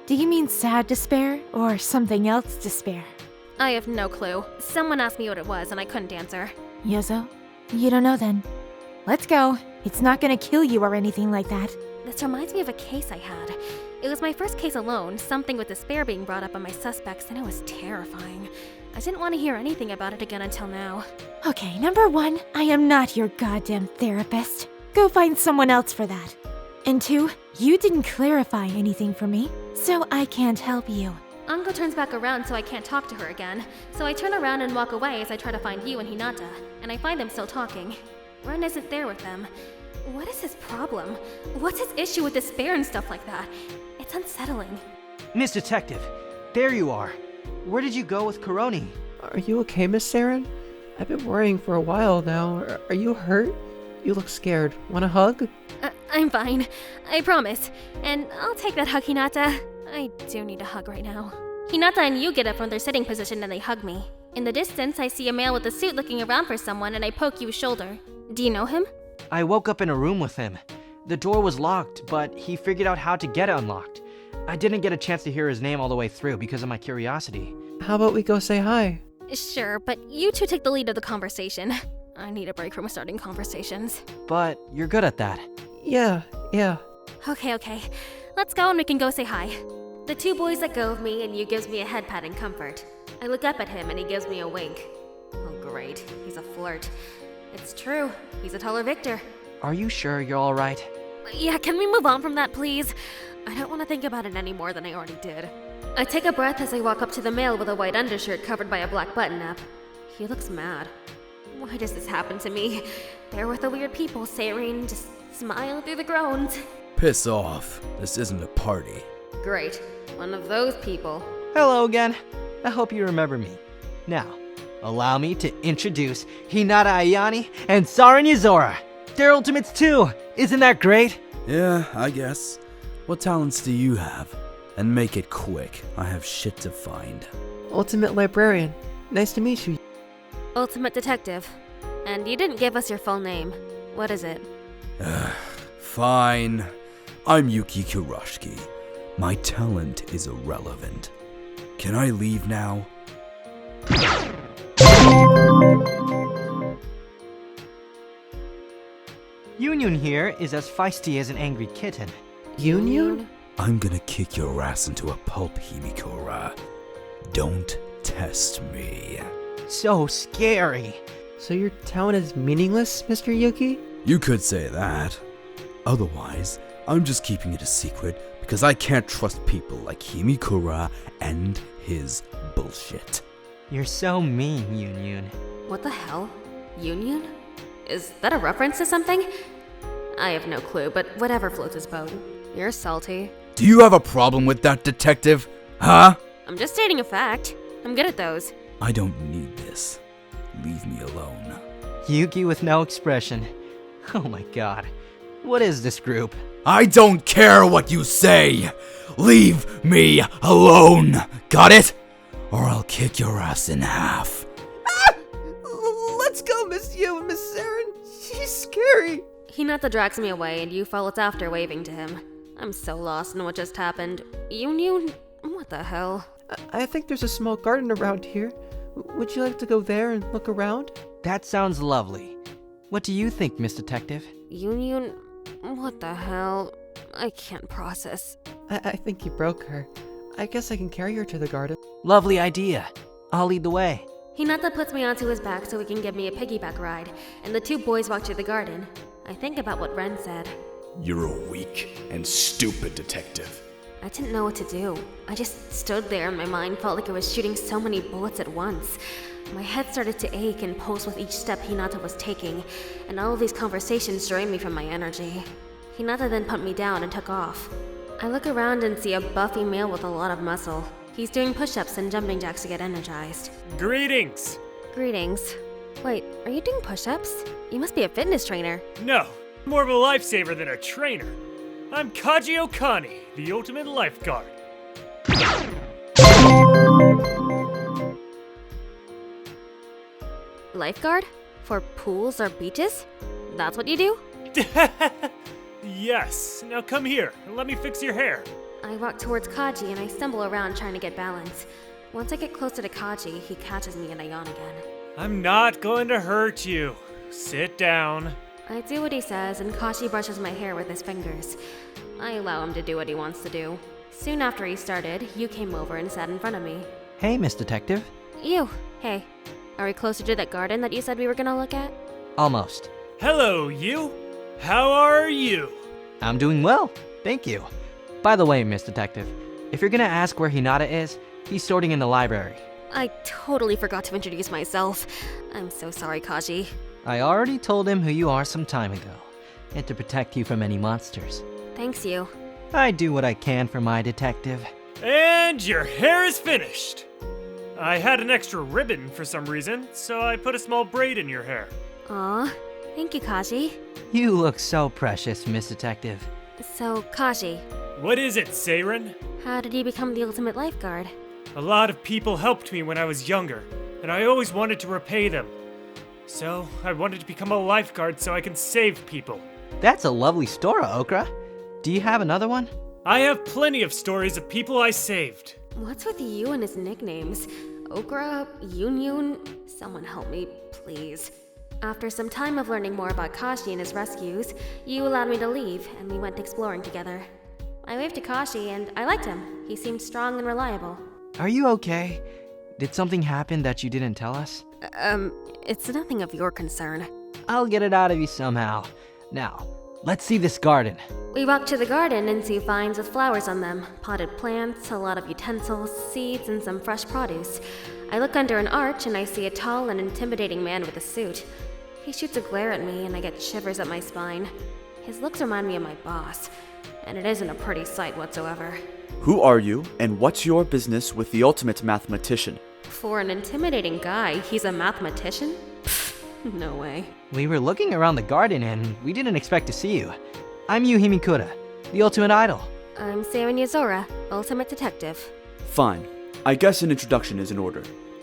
Do you mean sad despair, or something else despair? I have no clue. Someone asked me what it was and I couldn't answer. Yozo, you don't know then. Let's go. It's not gonna kill you or anything like that. This reminds me of a case I had. It was my first case alone, something with despair being brought up by my suspects, and it was terrifying. I didn't want to hear anything about it again until now. Okay, number one, I am not your goddamn therapist. Go find someone else for that. And two, you didn't clarify anything for me, so I can't help you. Anko turns back around so I can't talk to her again, so I turn around and walk away as I try to find you and Hinata, and I find them still talking. Ren isn't there with them. What is his problem? What's his issue with despair and stuff like that? It's unsettling. Miss Detective, there you are. Where did you go with Kuroni? Are you okay, Miss Sarin? I've been worrying for a while now. Are you hurt? You look scared. Want a hug? I'm fine. I promise. And I'll take that hug, Hinata. I do need a hug right now. Hinata and you get up from their sitting position and they hug me. In the distance, I see a male with a suit looking around for someone and I poke Yu's shoulder. Do you know him? I woke up in a room with him. The door was locked, but he figured out how to get it unlocked. I didn't get a chance to hear his name all the way through because of my curiosity. How about we go say hi? Sure, but you two take the lead of the conversation. I need a break from starting conversations. But you're good at that. Yeah. Okay. Let's go and we can go say hi. The two boys let go of me and Yu gives me a head pat in comfort. I look up at him and he gives me a wink. Oh great, he's a flirt. It's true, he's a taller Victor. Are you sure you're alright? Yeah, can we move on from that, please? I don't want to think about it any more than I already did. I take a breath as I walk up to the male with a white undershirt covered by a black button-up. He looks mad. Why does this happen to me? There with the weird people, Sarin, just smile through the groans. Piss off. This isn't a party. Great. One of those people. Hello again. I hope you remember me. Now, allow me to introduce Hinata Ayane and Sarin Yozora. They're Ultimates too. Isn't that great? Yeah, I guess. What talents do you have? And make it quick. I have shit to find. Ultimate Librarian. Nice to meet you. Ultimate Detective. And you didn't give us your full name. What is it? Fine. I'm Yuki Kurosuke. My talent is irrelevant. Can I leave now? Union here is as feisty as an angry kitten. Union? I'm gonna kick your ass into a pulp, Himikura. Don't test me. So scary. So your talent is meaningless, Mr. Yuki? You could say that. Otherwise, I'm just keeping it a secret because I can't trust people like Himikura and his bullshit. You're so mean, Union. What the hell? Union? Is that a reference to something? I have no clue, but whatever floats his boat. You're salty. Do you have a problem with that, detective? Huh? I'm just stating a fact. I'm good at those. I don't need this. Leave me alone. Yuki with no expression. Oh my god. What is this group? I don't care what you say! Leave me alone! Got it? Or I'll kick your ass in half. Let's go, Miss Sarin. She's scary. Hinata drags me away and you follows after, waving to him. I'm so lost in what just happened. Union? What the hell? I think there's a small garden around here. Would you like to go there and look around? That sounds lovely. What do you think, Miss Detective? Union? What the hell? I can't process. I think you broke her. I guess I can carry her to the garden. Lovely idea. I'll lead the way. Hinata puts me onto his back so he can give me a piggyback ride, and the two boys walk to the garden. I think about what Ren said. You're a weak and stupid detective. I didn't know what to do. I just stood there and my mind felt like it was shooting so many bullets at once. My head started to ache and pulse with each step Hinata was taking, and all of these conversations drained me from my energy. Hinata then pumped me down and took off. I look around and see a buffy male with a lot of muscle. He's doing push-ups and jumping jacks to get energized. Greetings! Greetings. Wait, are you doing push-ups? You must be a fitness trainer. No, more of a lifesaver than a trainer. I'm Kaji Okani, the ultimate lifeguard. Lifeguard? For pools or beaches? That's what you do? Yes, now come here and let me fix your hair. I walk towards Kaji and I stumble around trying to get balance. Once I get closer to Kaji, he catches me and I yawn again. I'm not going to hurt you. Sit down. I do what he says and Kaji brushes my hair with his fingers. I allow him to do what he wants to do. Soon after he started, you came over and sat in front of me. Hey, Miss Detective. You, hey. Are we closer to that garden that you said we were gonna look at? Almost. Hello, you. How are you? I'm doing well, thank you. By the way, Miss Detective, if you're gonna ask where Hinata is, he's sorting in the library. I totally forgot to introduce myself. I'm so sorry, Kaji. I already told him who you are some time ago, and to protect you from any monsters. Thanks, you. I do what I can for my detective. And your hair is finished. I had an extra ribbon for some reason, so I put a small braid in your hair. Aw, thank you, Kaji. You look so precious, Miss Detective. So, Kaji. What is it, Sarin? How did you become the ultimate lifeguard? A lot of people helped me when I was younger, and I always wanted to repay them. So, I wanted to become a lifeguard so I can save people. That's a lovely story, Okra. Do you have another one? I have plenty of stories of people I saved. What's with you and his nicknames? Okra? Yunyun? Someone help me, please. After some time of learning more about Kashi and his rescues, you allowed me to leave, and we went exploring together. I waved to Kashi, and I liked him. He seemed strong and reliable. Are you okay? Did something happen that you didn't tell us? It's nothing of your concern. I'll get it out of you somehow. Now, let's see this garden. We walk to the garden and see vines with flowers on them, potted plants, a lot of utensils, seeds, and some fresh produce. I look under an arch and I see a tall and intimidating man with a suit. He shoots a glare at me and I get shivers up my spine. His looks remind me of my boss, and it isn't a pretty sight whatsoever. Who are you, and what's your business with the ultimate mathematician? For an intimidating guy, he's a mathematician? Pfft, no way. We were looking around the garden and we didn't expect to see you. I'm Yu Himikura, the ultimate idol. I'm Sarin Yozora, ultimate detective. Fine. I guess an introduction is in order.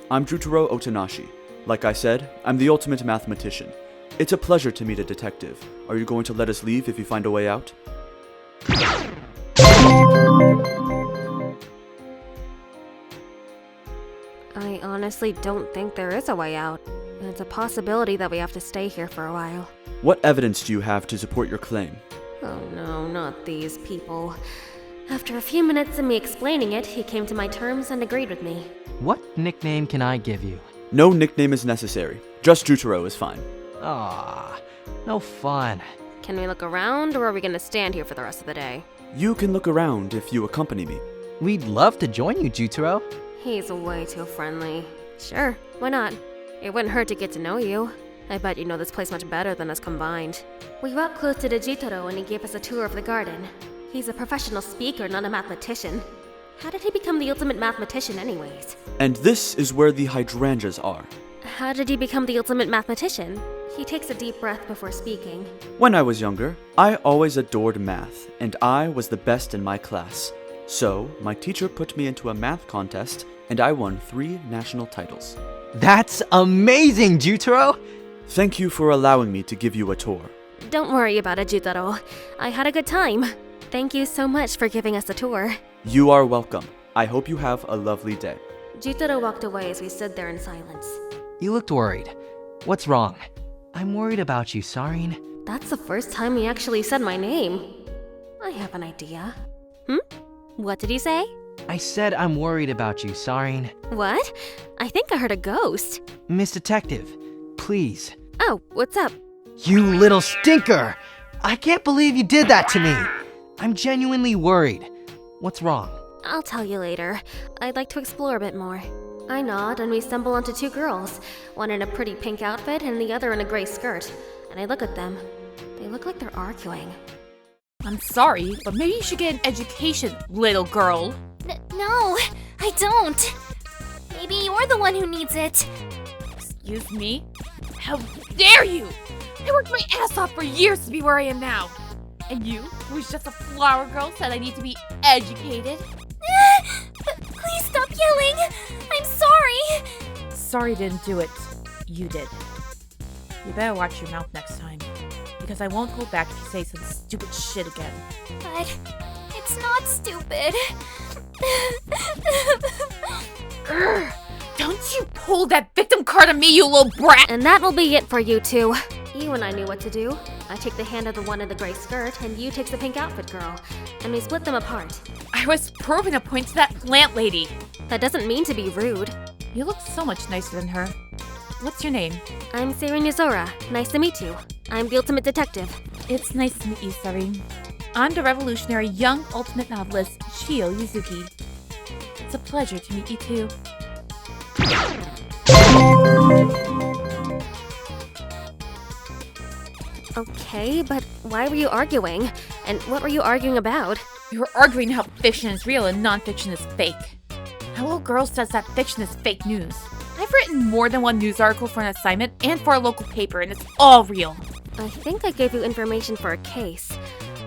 I'm Jutaro Otanashi. Like I said, I'm the ultimate mathematician. It's a pleasure to meet a detective. Are you going to let us leave if you find a way out? I honestly don't think there is a way out. It's a possibility that we have to stay here for a while. What evidence do you have to support your claim? Oh no, not these people. After a few minutes of me explaining it, he came to my terms and agreed with me. What nickname can I give you? No nickname is necessary. Just Jutaro is fine. Ah, no fun. Can we look around, or are we gonna stand here for the rest of the day? You can look around if you accompany me. We'd love to join you, Jutaro. He's way too friendly. Sure, why not? It wouldn't hurt to get to know you. I bet you know this place much better than us combined. We walked close to the Jutaro and he gave us a tour of the garden. He's a professional speaker, not a mathematician. How did he become the ultimate mathematician anyways? And this is where the hydrangeas are. How did he become the ultimate mathematician? He takes a deep breath before speaking. When I was younger, I always adored math, and I was the best in my class. So, my teacher put me into a math contest, and I won 3 national titles. That's amazing, Jutaro! Thank you for allowing me to give you a tour. Don't worry about it, Jutaro. I had a good time. Thank you so much for giving us a tour. You are welcome. I hope you have a lovely day. Jutaro walked away as we stood there in silence. You looked worried. What's wrong? I'm worried about you, Sarin. That's the first time he actually said my name. I have an idea. What did he say? I said I'm worried about you, Sarin. What? I think I heard a ghost. Miss Detective, please. Oh, what's up? You little stinker! I can't believe you did that to me! I'm genuinely worried. What's wrong? I'll tell you later. I'd like to explore a bit more. I nod and we stumble onto 2 girls, one in a pretty pink outfit and the other in a gray skirt. And I look at them. They look like they're arguing. I'm sorry, but maybe you should get an education, little girl. No, I don't. Maybe you're the one who needs it. Excuse me? How dare you! I worked my ass off for years to be where I am now. And you, who's just a flower girl, said I need to be educated? Please stop yelling! I'm sorry! Sorry didn't do it. You did. You better watch your mouth next time, because I won't go back if you say some stupid shit again. But it's not stupid. Don't you pull that victim card on me, you little brat! And that will be it for you 2. You and I knew what to do. I take the hand of the one in the gray skirt, and you take the pink outfit girl. And we split them apart. I was proving a point to that plant lady. That doesn't mean to be rude. You look so much nicer than her. What's your name? I'm Sarin Yozora. Nice to meet you. I'm the ultimate detective. It's nice to meet you, Sarin. I'm the revolutionary young ultimate novelist, Shio Yuzuki. It's a pleasure to meet you too. Okay, but why were you arguing? And what were you arguing about? We were arguing how fiction is real and non-fiction is fake. That little girl says that fiction is fake news. I've written more than 1 news article for an assignment and for a local paper, and it's all real. I think I gave you information for a case.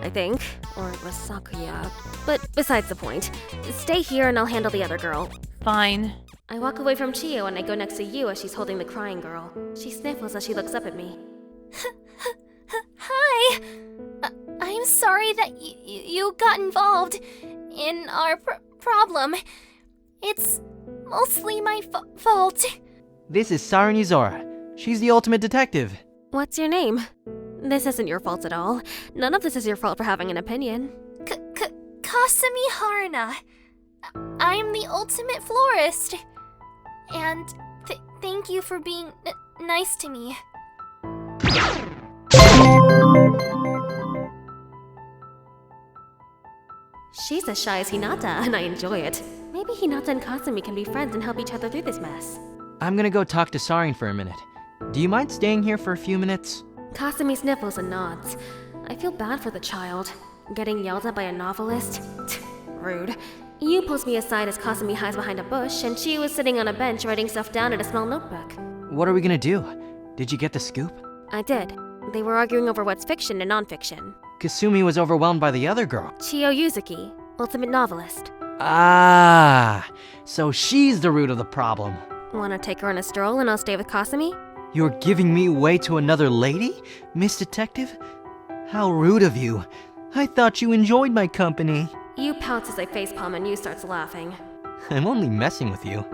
I think. Or it was Sakuya. But besides the point. Stay here and I'll handle the other girl. Fine. I walk away from Chio and I go next to you as she's holding the crying girl. She sniffles as she looks up at me. Hi! I'm sorry that you got involved in our problem. It's mostly my fault. This is Sarin Yozora. She's the ultimate detective. What's your name? This isn't your fault at all. None of this is your fault for having an opinion. Kasumi Haruna. I'm the ultimate florist. And thank you for being nice to me. She's as shy as Hinata, and I enjoy it. Maybe Hinata and Kasumi can be friends and help each other through this mess. I'm gonna go talk to Sarin for a minute. Do you mind staying here for a few minutes? Kasumi sniffles and nods. I feel bad for the child. Getting yelled at by a novelist? Rude. Yu pulls me aside as Kasumi hides behind a bush, and she was sitting on a bench writing stuff down in a small notebook. What are we gonna do? Did you get the scoop? I did. They were arguing over what's fiction and non-fiction. Kasumi was overwhelmed by the other girl. Chio Yuzuki, ultimate novelist. Ah, so she's the root of the problem. Wanna take her on a stroll and I'll stay with Kasumi? You're giving me away to another lady, Miss Detective? How rude of you. I thought you enjoyed my company. You pounce as I facepalm and you starts laughing. I'm only messing with you.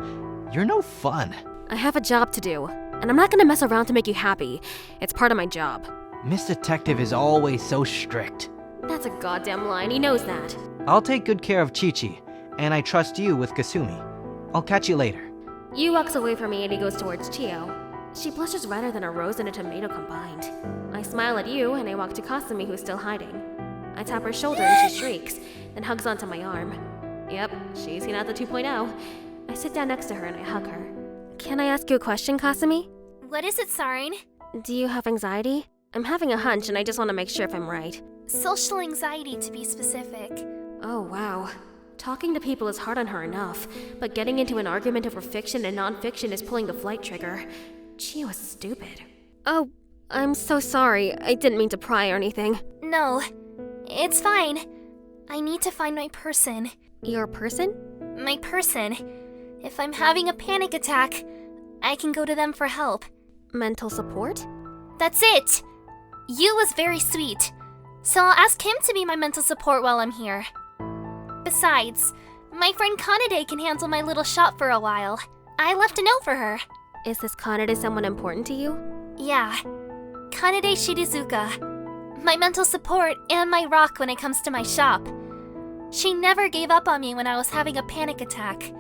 You're no fun. I have a job to do, and I'm not gonna mess around to make you happy. It's part of my job. Miss Detective is always so strict. That's a goddamn lie, and he knows that. I'll take good care of Chi-Chi, and I trust you with Kasumi. I'll catch you later. Yu walks away from me and he goes towards Chio. She blushes redder than a rose and a tomato combined. I smile at Yu and I walk to Kasumi, who's still hiding. I tap her shoulder and she shrieks, then hugs onto my arm. Yep, she's Hinata 2.0. I sit down next to her and I hug her. Can I ask you a question, Kasumi? What is it, Sarin? Do you have anxiety? I'm having a hunch and I just want to make sure if I'm right. Social anxiety, to be specific. Oh, wow. Talking to people is hard on her enough, but getting into an argument over fiction and non-fiction is pulling the flight trigger. She was stupid. Oh, I'm so sorry. I didn't mean to pry or anything. No, it's fine. I need to find my person. Your person? My person. If I'm having a panic attack, I can go to them for help. Mental support? That's it! Yu was very sweet, so I'll ask him to be my mental support while I'm here. Besides, my friend Kanade can handle my little shop for a while. I left a note for her. Is this Kanade someone important to you? Yeah. Kanade Shirizuka. My mental support and my rock when it comes to my shop. She never gave up on me when I was having a panic attack.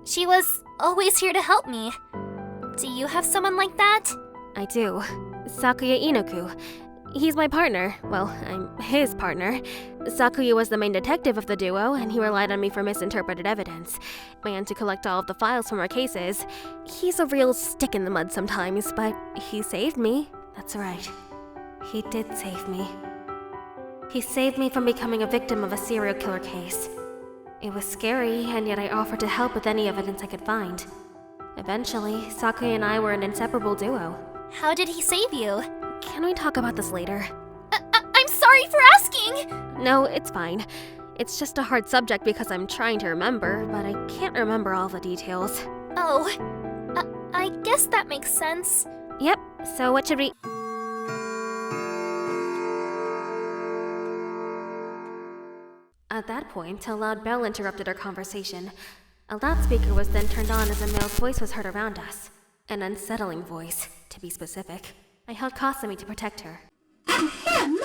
She was always here to help me. Do you have someone like that? I do. Sakuya Inoku. He's my partner. Well, I'm his partner. Sakuya was the main detective of the duo, and he relied on me for misinterpreted evidence, and to collect all of the files from our cases. He's a real stick in the mud sometimes, but he saved me. That's right. He did save me. He saved me from becoming a victim of a serial killer case. It was scary, and yet I offered to help with any evidence I could find. Eventually, Sakuya and I were an inseparable duo. How did he save you? Can we talk about this later? I'm sorry for asking! No, it's fine. It's just a hard subject because I'm trying to remember, but I can't remember all the details. Oh, I guess that makes sense. Yep, so what should we... At that point, a loud bell interrupted our conversation. A loudspeaker was then turned on as a male's voice was heard around us. An unsettling voice, to be specific. I held Kasumi to protect her. Ahem!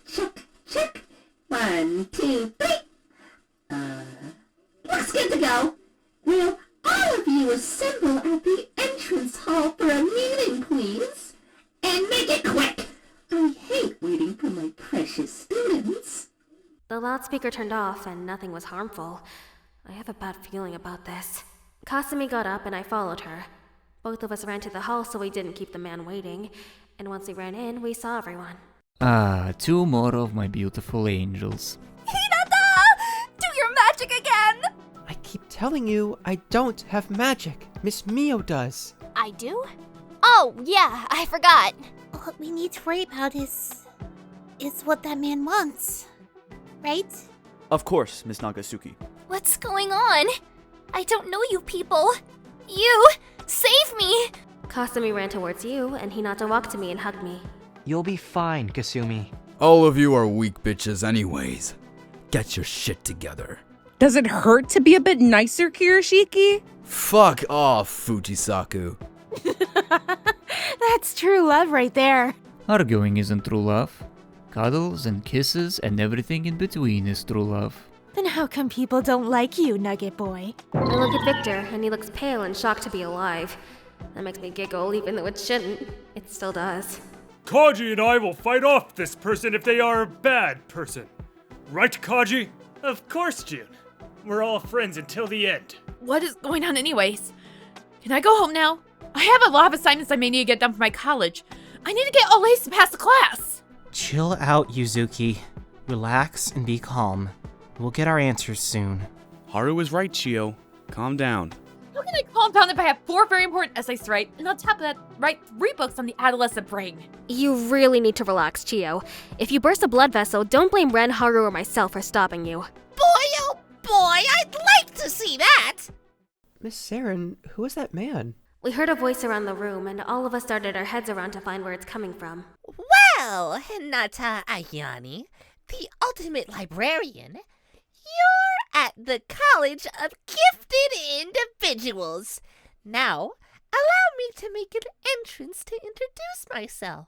Check, check. 1, 2, 3. Looks good to go. Will all of you assemble at the entrance hall for a meeting, please? And make it quick! I hate waiting for my precious students. The loudspeaker turned off and nothing was harmful. I have a bad feeling about this. Kasumi got up and I followed her. Both of us ran to the hall so we didn't keep the man waiting, and once we ran in, we saw everyone. Ah, 2 more of my beautiful angels. Hinata! Do your magic again! I keep telling you, I don't have magic. Miss Mio does. I do? Oh, yeah, I forgot. What we need to worry about is what that man wants. Right? Of course, Miss Nagasuki. What's going on? I don't know you people. You! Save me! Kasumi ran towards you, and Hinata walked to me and hugged me. You'll be fine, Kasumi. All of you are weak bitches anyways. Get your shit together. Does it hurt to be a bit nicer, Kiyoshiki? Fuck off, Fujisaku. That's true love right there. Arguing isn't true love. Cuddles and kisses and everything in between is true love. Then how come people don't like you, Nugget Boy? I look at Victor, and he looks pale and shocked to be alive. That makes me giggle, even though it shouldn't. It still does. Kaji and I will fight off this person if they are a bad person. Right, Kaji? Of course, Jun. We're all friends until the end. What is going on anyways? Can I go home now? I have a lot of assignments I may need to get done for my college. I need to get all A's to pass the class. Chill out, Yuzuki. Relax and be calm. We'll get our answers soon. Haru is right, Chio. Calm down. How can I calm down if I have 4 very important essays to write, and on top of that, write 3 books on the adolescent brain? You really need to relax, Chio. If you burst a blood vessel, don't blame Ren, Haru, or myself for stopping you. Boy, oh boy, I'd like to see that! Miss Sarin, who is that man? We heard a voice around the room, and all of us started our heads around to find where it's coming from. Well, Hinata Ayani, the ultimate librarian, you're at the College of Gifted Individuals. Now, allow me to make an entrance to introduce myself.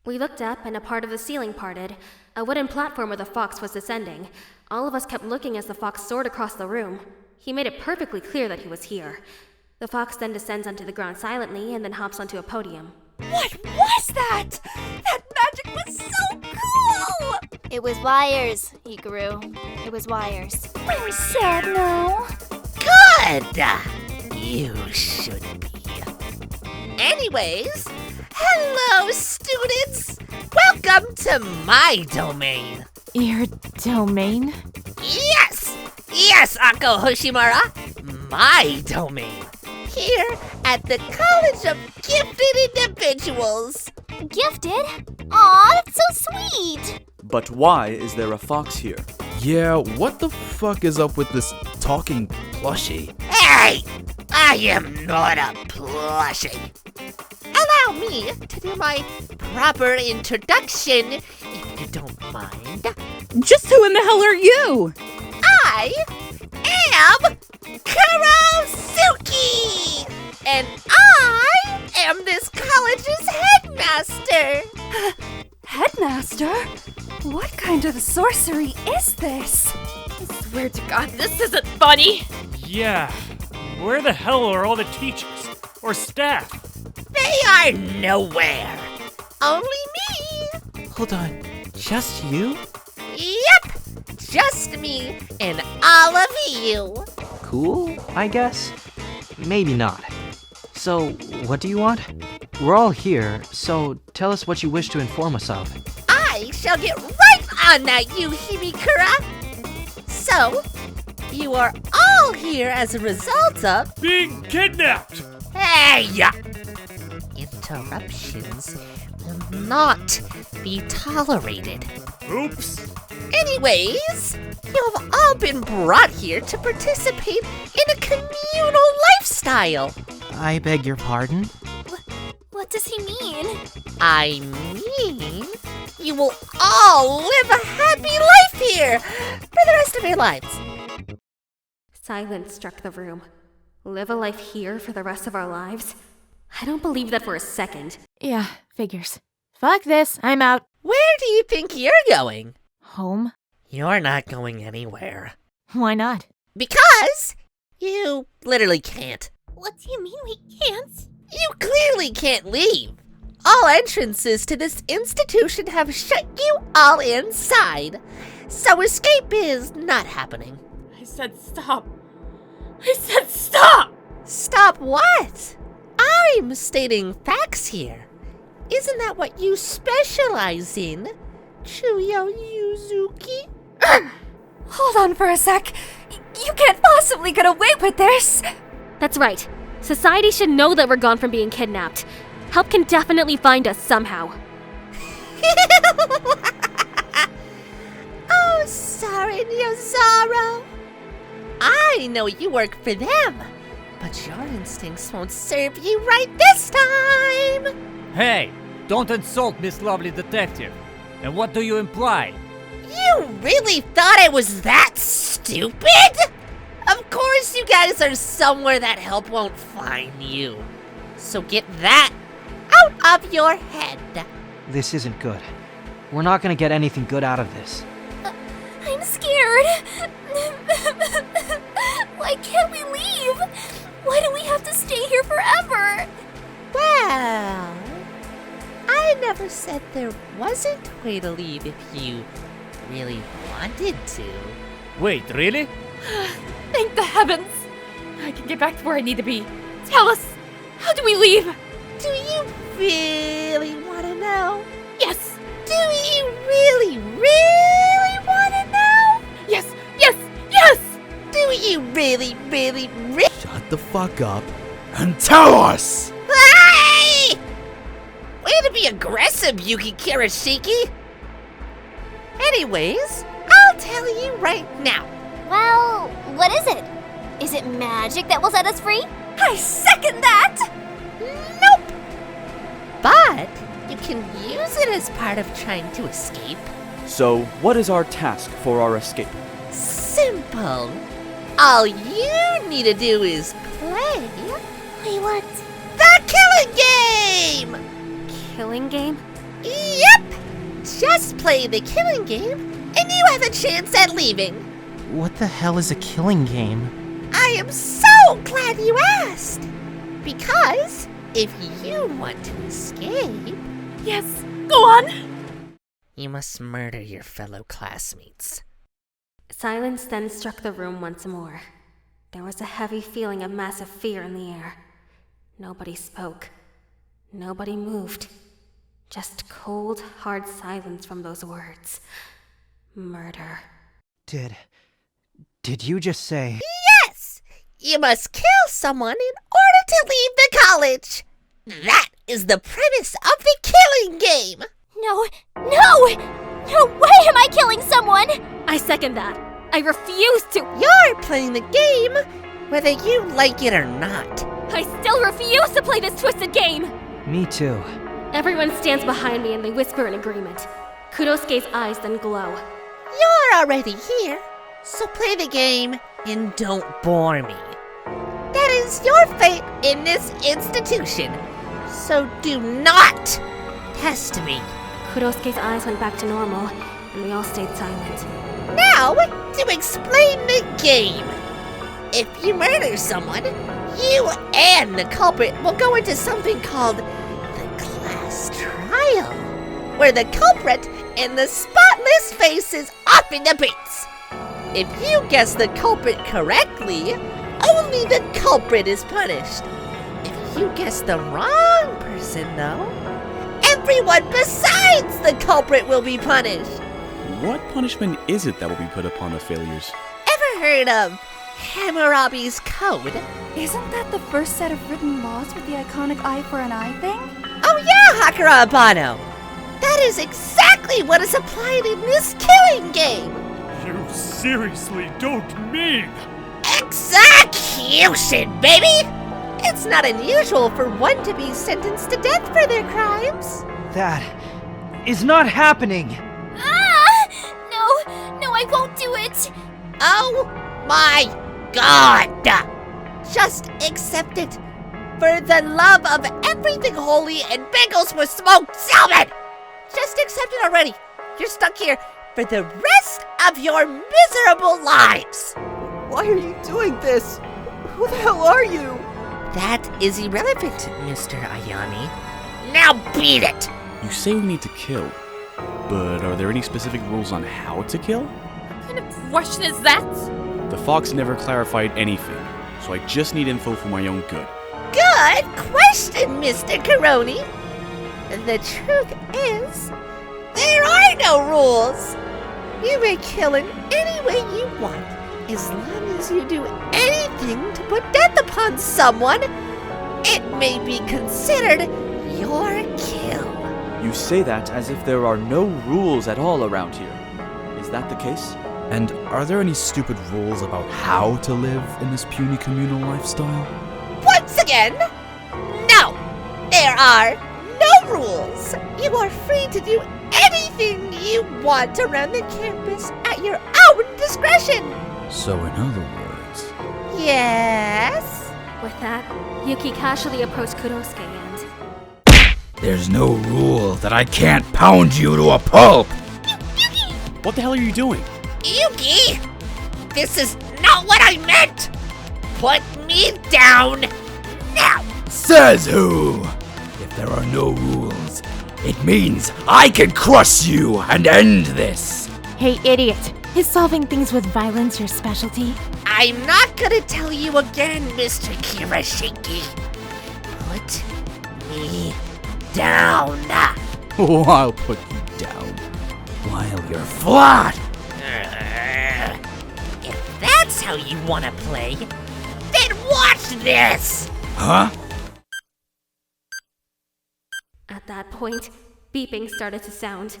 We looked up, and a part of the ceiling parted. A wooden platform where the fox was descending. All of us kept looking as the fox soared across the room. He made it perfectly clear that he was here. The fox then descends onto the ground silently and then hops onto a podium. What was that? That magic was so cool! It was wires, Hikaru. It was wires. I'm sad now. Good! You should be. Anyways, hello, students! Welcome to my domain. Your domain? Yes! Yes, Ako Hoshimura! My domain. Here at the College of Gifted Individuals. Gifted? Aw, that's so sweet! But why is there a fox here? Yeah, what the fuck is up with this talking plushie? Hey! I am not a plushie. Allow me to do my proper introduction, if you don't mind. Just who in the hell are you? I am Kurosuke! And I am this college's headmaster! Headmaster? What kind of sorcery is this? I swear to God, this isn't funny! Yeah, where the hell are all the teachers? Or staff? They are nowhere. Only me. Hold on, just you? Yep, just me and all of you. Cool, I guess. Maybe not. So, what do you want? We're all here, so tell us what you wish to inform us of. I shall get right on that, you Himikura. So, you are all here as a result of being kidnapped. Hey! Interruptions will not be tolerated. Oops. Anyways, you have all been brought here to participate in a communal lifestyle. I beg your pardon? What does he mean? I mean, you will all live a happy life here for the rest of your lives. Silence struck the room. Live a life here for the rest of our lives? I don't believe that for a second. Yeah, figures. Fuck this, I'm out. Where do you think you're going? Home? You're not going anywhere. Why not? Because you literally can't. What do you mean we can't? You clearly can't leave. All entrances to this institution have shut you all inside. So escape is not happening. I said stop. I said stop! Stop what? I'm stating facts here. Isn't that what you specialize in, Chuyo Yuzuki? Hold on for a sec. You can't possibly get away with this. That's right. Society should know that we're gone from being kidnapped. Help can definitely find us somehow. Oh, Sarin Yozora. I know you work for them, but your instincts won't serve you right this time. Hey, don't insult Miss Lovely Detective. And what do you imply? You really thought I was that stupid? Of course you guys are somewhere that help won't find you. So get that out of your head. This isn't good. We're not gonna get anything good out of this. I'm scared. Why can't we leave? Why do we have to stay here forever? Well, I never said there wasn't a way to leave if you really wanted to. Wait, really? Thank the heavens! I can get back to where I need to be. Tell us, how do we leave? Do you really want to know? Yes! Do you really, really want to know? really, really, really... Shut the fuck up and tell us! Hey! Way to be aggressive, Yuki Kirishiki! Anyways, I'll tell you right now. Well, what is it? Is it magic that will set us free? I second that! Nope! But you can use it as part of trying to escape. So, what is our task for our escape? Simple. All you need to do is play... Wait, what? The killing game! Killing game? Yep! Just play the killing game, and you have a chance at leaving. What the hell is a killing game? I am so glad you asked! Because if you want to escape... Yes, go on! You must murder your fellow classmates. Silence then struck the room once more. There was a heavy feeling of massive fear in the air. Nobody spoke. Nobody moved. Just cold, hard silence from those words. Murder. Did you just say... Yes! You must kill someone in order to leave the college! That is the premise of the killing game! No! No way am I killing someone! I second that. I refuse to. You're playing the game, whether you like it or not. I still refuse to play this twisted game! Me too. Everyone stands behind me and they whisper in agreement. Kurosuke's eyes then glow. You're already here, so play the game and don't bore me. That is your fate in this institution, so do not test me. Kurosuke's eyes went back to normal, and we all stayed silent. Now, to explain the game. If you murder someone, you and the culprit will go into something called the class trial, where the culprit and the spotless faces off in debates. If you guess the culprit correctly, only the culprit is punished. If you guess the wrong person, though, everyone besides the culprit will be punished. What punishment is it that will be put upon the failures? Ever heard of Hammurabi's Code? Isn't that the first set of written laws with the iconic eye for an eye thing? Oh yeah, Hakura Abano! That is exactly what is applied in this killing game! You seriously don't mean... Execution, baby! It's not unusual for one to be sentenced to death for their crimes. That is not happening! Ah! No, I won't do it! Oh my god! Just accept it. For the love of everything holy and bagels with smoked salmon! Just accept it already. You're stuck here for the rest of your miserable lives. Why are you doing this? Who the hell are you? That is irrelevant, Mr. Ayani. Now beat it! You say we need to kill, but are there any specific rules on how to kill? What kind of question is that? The Fox never clarified anything, so I just need info for my own good. Good question, Mr. Karoni. The truth is, there are no rules. You may kill in any way you want, as long as you do anything to put death upon someone. It may be considered your kill. You say that as if there are no rules at all around here. Is that the case? And are there any stupid rules about how to live in this puny communal lifestyle? Once again, no! There are no rules! You are free to do anything you want around the campus at your own discretion! So in other words... Yes? With that, Yuki casually approached Kurosuke and... There's no rule that I can't pound you to a pulp! What the hell are you doing? Yuki! This is not what I meant! Put me down now! Says who? If there are no rules, it means I can crush you and end this! Hey, idiot. Is solving things with violence your specialty? I'm not gonna tell you again, Mr. Kirishiki. Put me down. Oh, I'll put you down while you're flat! If that's how you wanna play? Then watch this! Huh? At that point, beeping started to sound.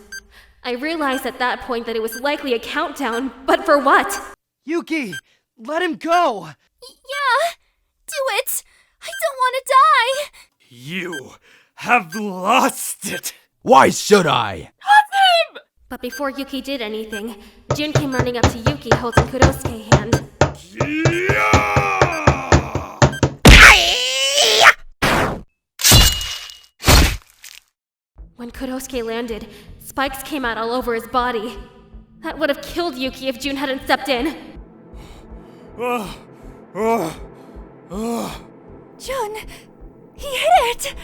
I realized at that point that it was likely a countdown, but for what? Yuki, let him go! Yeah, do it! I don't want to die! You have lost it! Why should I? But before Yuki did anything, Jun came running up to Yuki holding Kurosuke's hand. When Kurosuke landed, spikes came out all over his body. That would have killed Yuki if Jun hadn't stepped in. Jun, he hit it!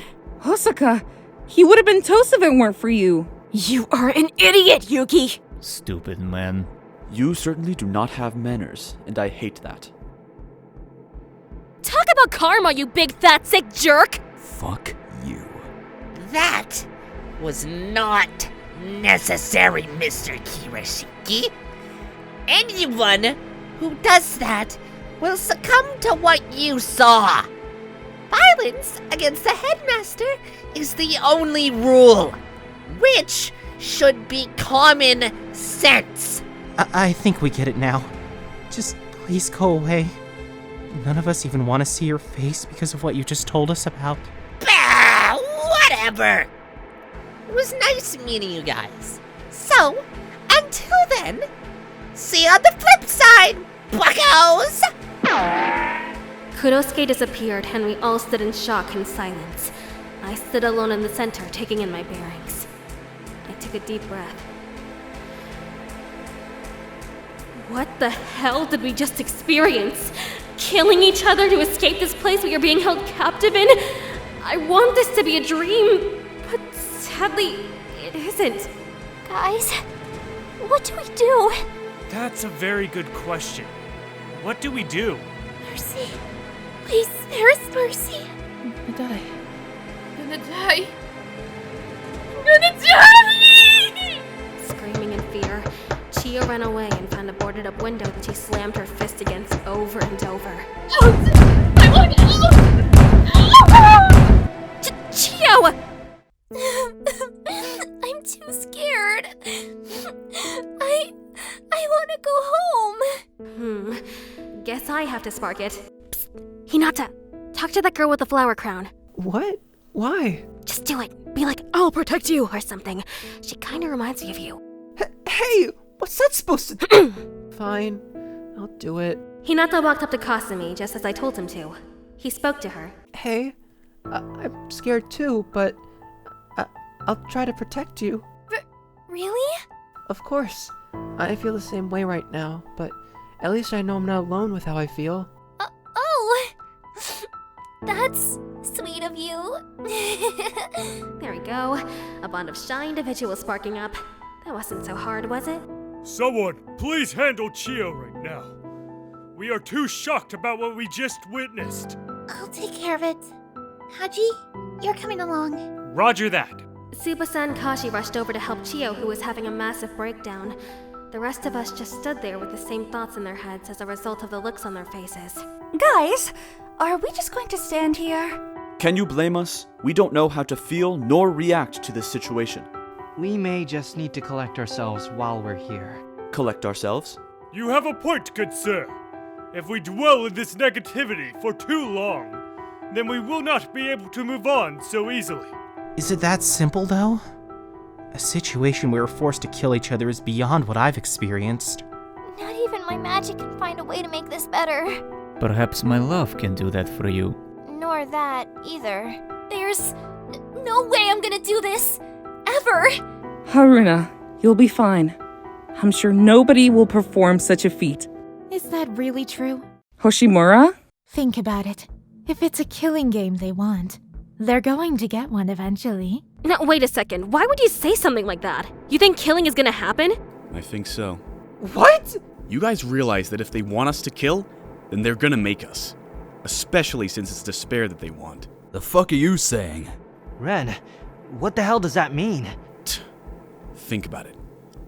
Hosaka, he would have been toast if it weren't for you. You are an idiot, Yuki! Stupid man. You certainly do not have manners, and I hate that. Talk about karma, you big fat sick jerk! Fuck you. That was not necessary, Mr. Kurosuke. Anyone who does that will succumb to what you saw. Violence against the headmaster is the only rule, which should be common sense. I think we get it now. Just please go away. None of us even want to see your face because of what you just told us about. Bah, whatever. It was nice meeting you guys. So, until then, see you on the flip side, buckos! Kurosuke disappeared, and we all stood in shock and silence. I stood alone in the center, taking in my bearings. I took a deep breath. What the hell did we just experience? Killing each other to escape this place we are being held captive in? I want this to be a dream, but sadly, it isn't. Guys, what do we do? That's a very good question. What do we do? Mercy. Please spare us, Mercy. I'm gonna die. I'm gonna die. I'm gonna die! Screaming in fear, Chiyo ran away and found a boarded up window that she slammed her fist against over and over. Out! I want out! Chiyo! I'm too scared. I want to go home. Guess I have to spark it. Psst. Hinata, talk to that girl with the flower crown. What? Why? Just do it. Be like, I'll protect you, or something. She kinda reminds me of you. Hey! What's that supposed to do? Fine. I'll do it. Hinata walked up to Kasumi just as I told him to. He spoke to her. Hey, I'm scared too, but I'll try to protect you. Really? Of course. I feel the same way right now, but at least I know I'm not alone with how I feel. Oh! That's sweet of you. There we go. A bond of shy individuals sparking up. That wasn't so hard, was it? Someone, please handle Chiyo right now. We are too shocked about what we just witnessed. I'll take care of it. Haji, you're coming along. Roger that. Tsubasa and Kashi rushed over to help Chiyo, who was having a massive breakdown. The rest of us just stood there with the same thoughts in their heads as a result of the looks on their faces. Guys, are we just going to stand here? Can you blame us? We don't know how to feel nor react to this situation. We may just need to collect ourselves while we're here. Collect ourselves? You have a point, good sir. If we dwell in this negativity for too long, then we will not be able to move on so easily. Is it that simple, though? A situation where we're forced to kill each other is beyond what I've experienced. Not even my magic can find a way to make this better. Perhaps my love can do that for you. Nor that, either. There's no way I'm gonna do this. Ever. Haruna, you'll be fine. I'm sure nobody will perform such a feat. Is that really true? Hoshimura? Think about it. If it's a killing game they want, they're going to get one eventually. Now, wait a second. Why would you say something like that? You think killing is gonna happen? I think so. What? You guys realize that if they want us to kill, then they're gonna make us. Especially since it's despair that they want. The fuck are you saying? Ren, what the hell does that mean? Think about it.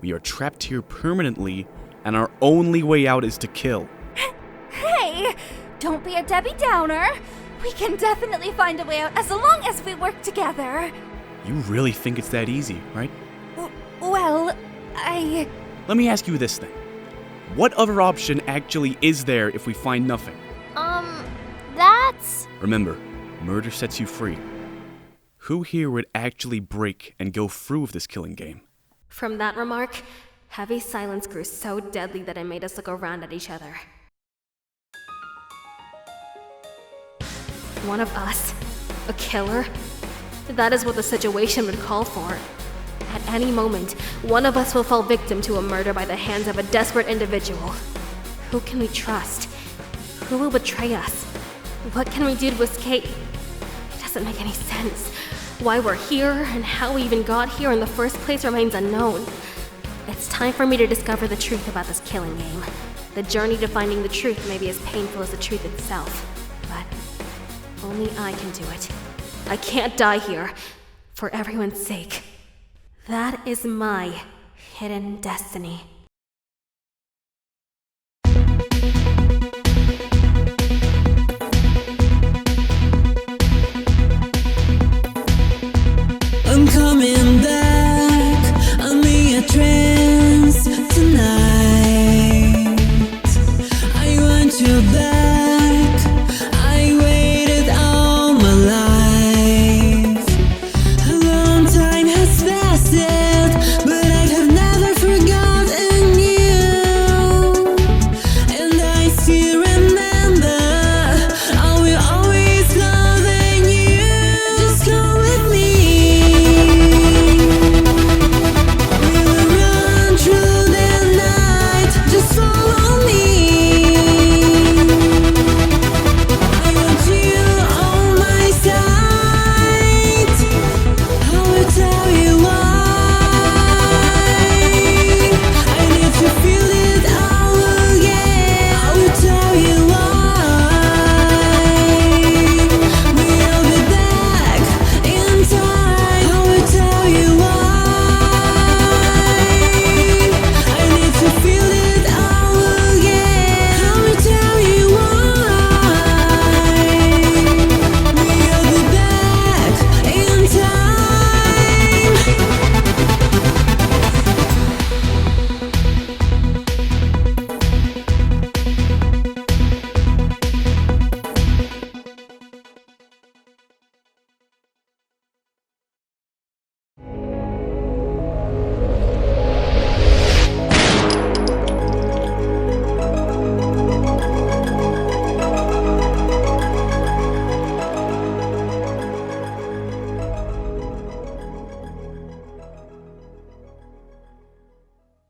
We are trapped here permanently, and our only way out is to kill. okay. Don't be a Debbie Downer. We can definitely find a way out as long as we work together. You really think it's that easy, right? Well, Let me ask you this then. What other option actually is there if we find nothing? That's... Remember, murder sets you free. Who here would actually break and go through with this killing game? From that remark, heavy silence grew so deadly that it made us look around at each other. One of us? A killer? That is what the situation would call for. At any moment, one of us will fall victim to a murder by the hands of a desperate individual. Who can we trust? Who will betray us? What can we do to escape? It doesn't make any sense. Why we're here and how we even got here in the first place remains unknown. It's time for me to discover the truth about this killing game. The journey to finding the truth may be as painful as the truth itself, but only I can do it. I can't die here, for everyone's sake. That is my hidden destiny.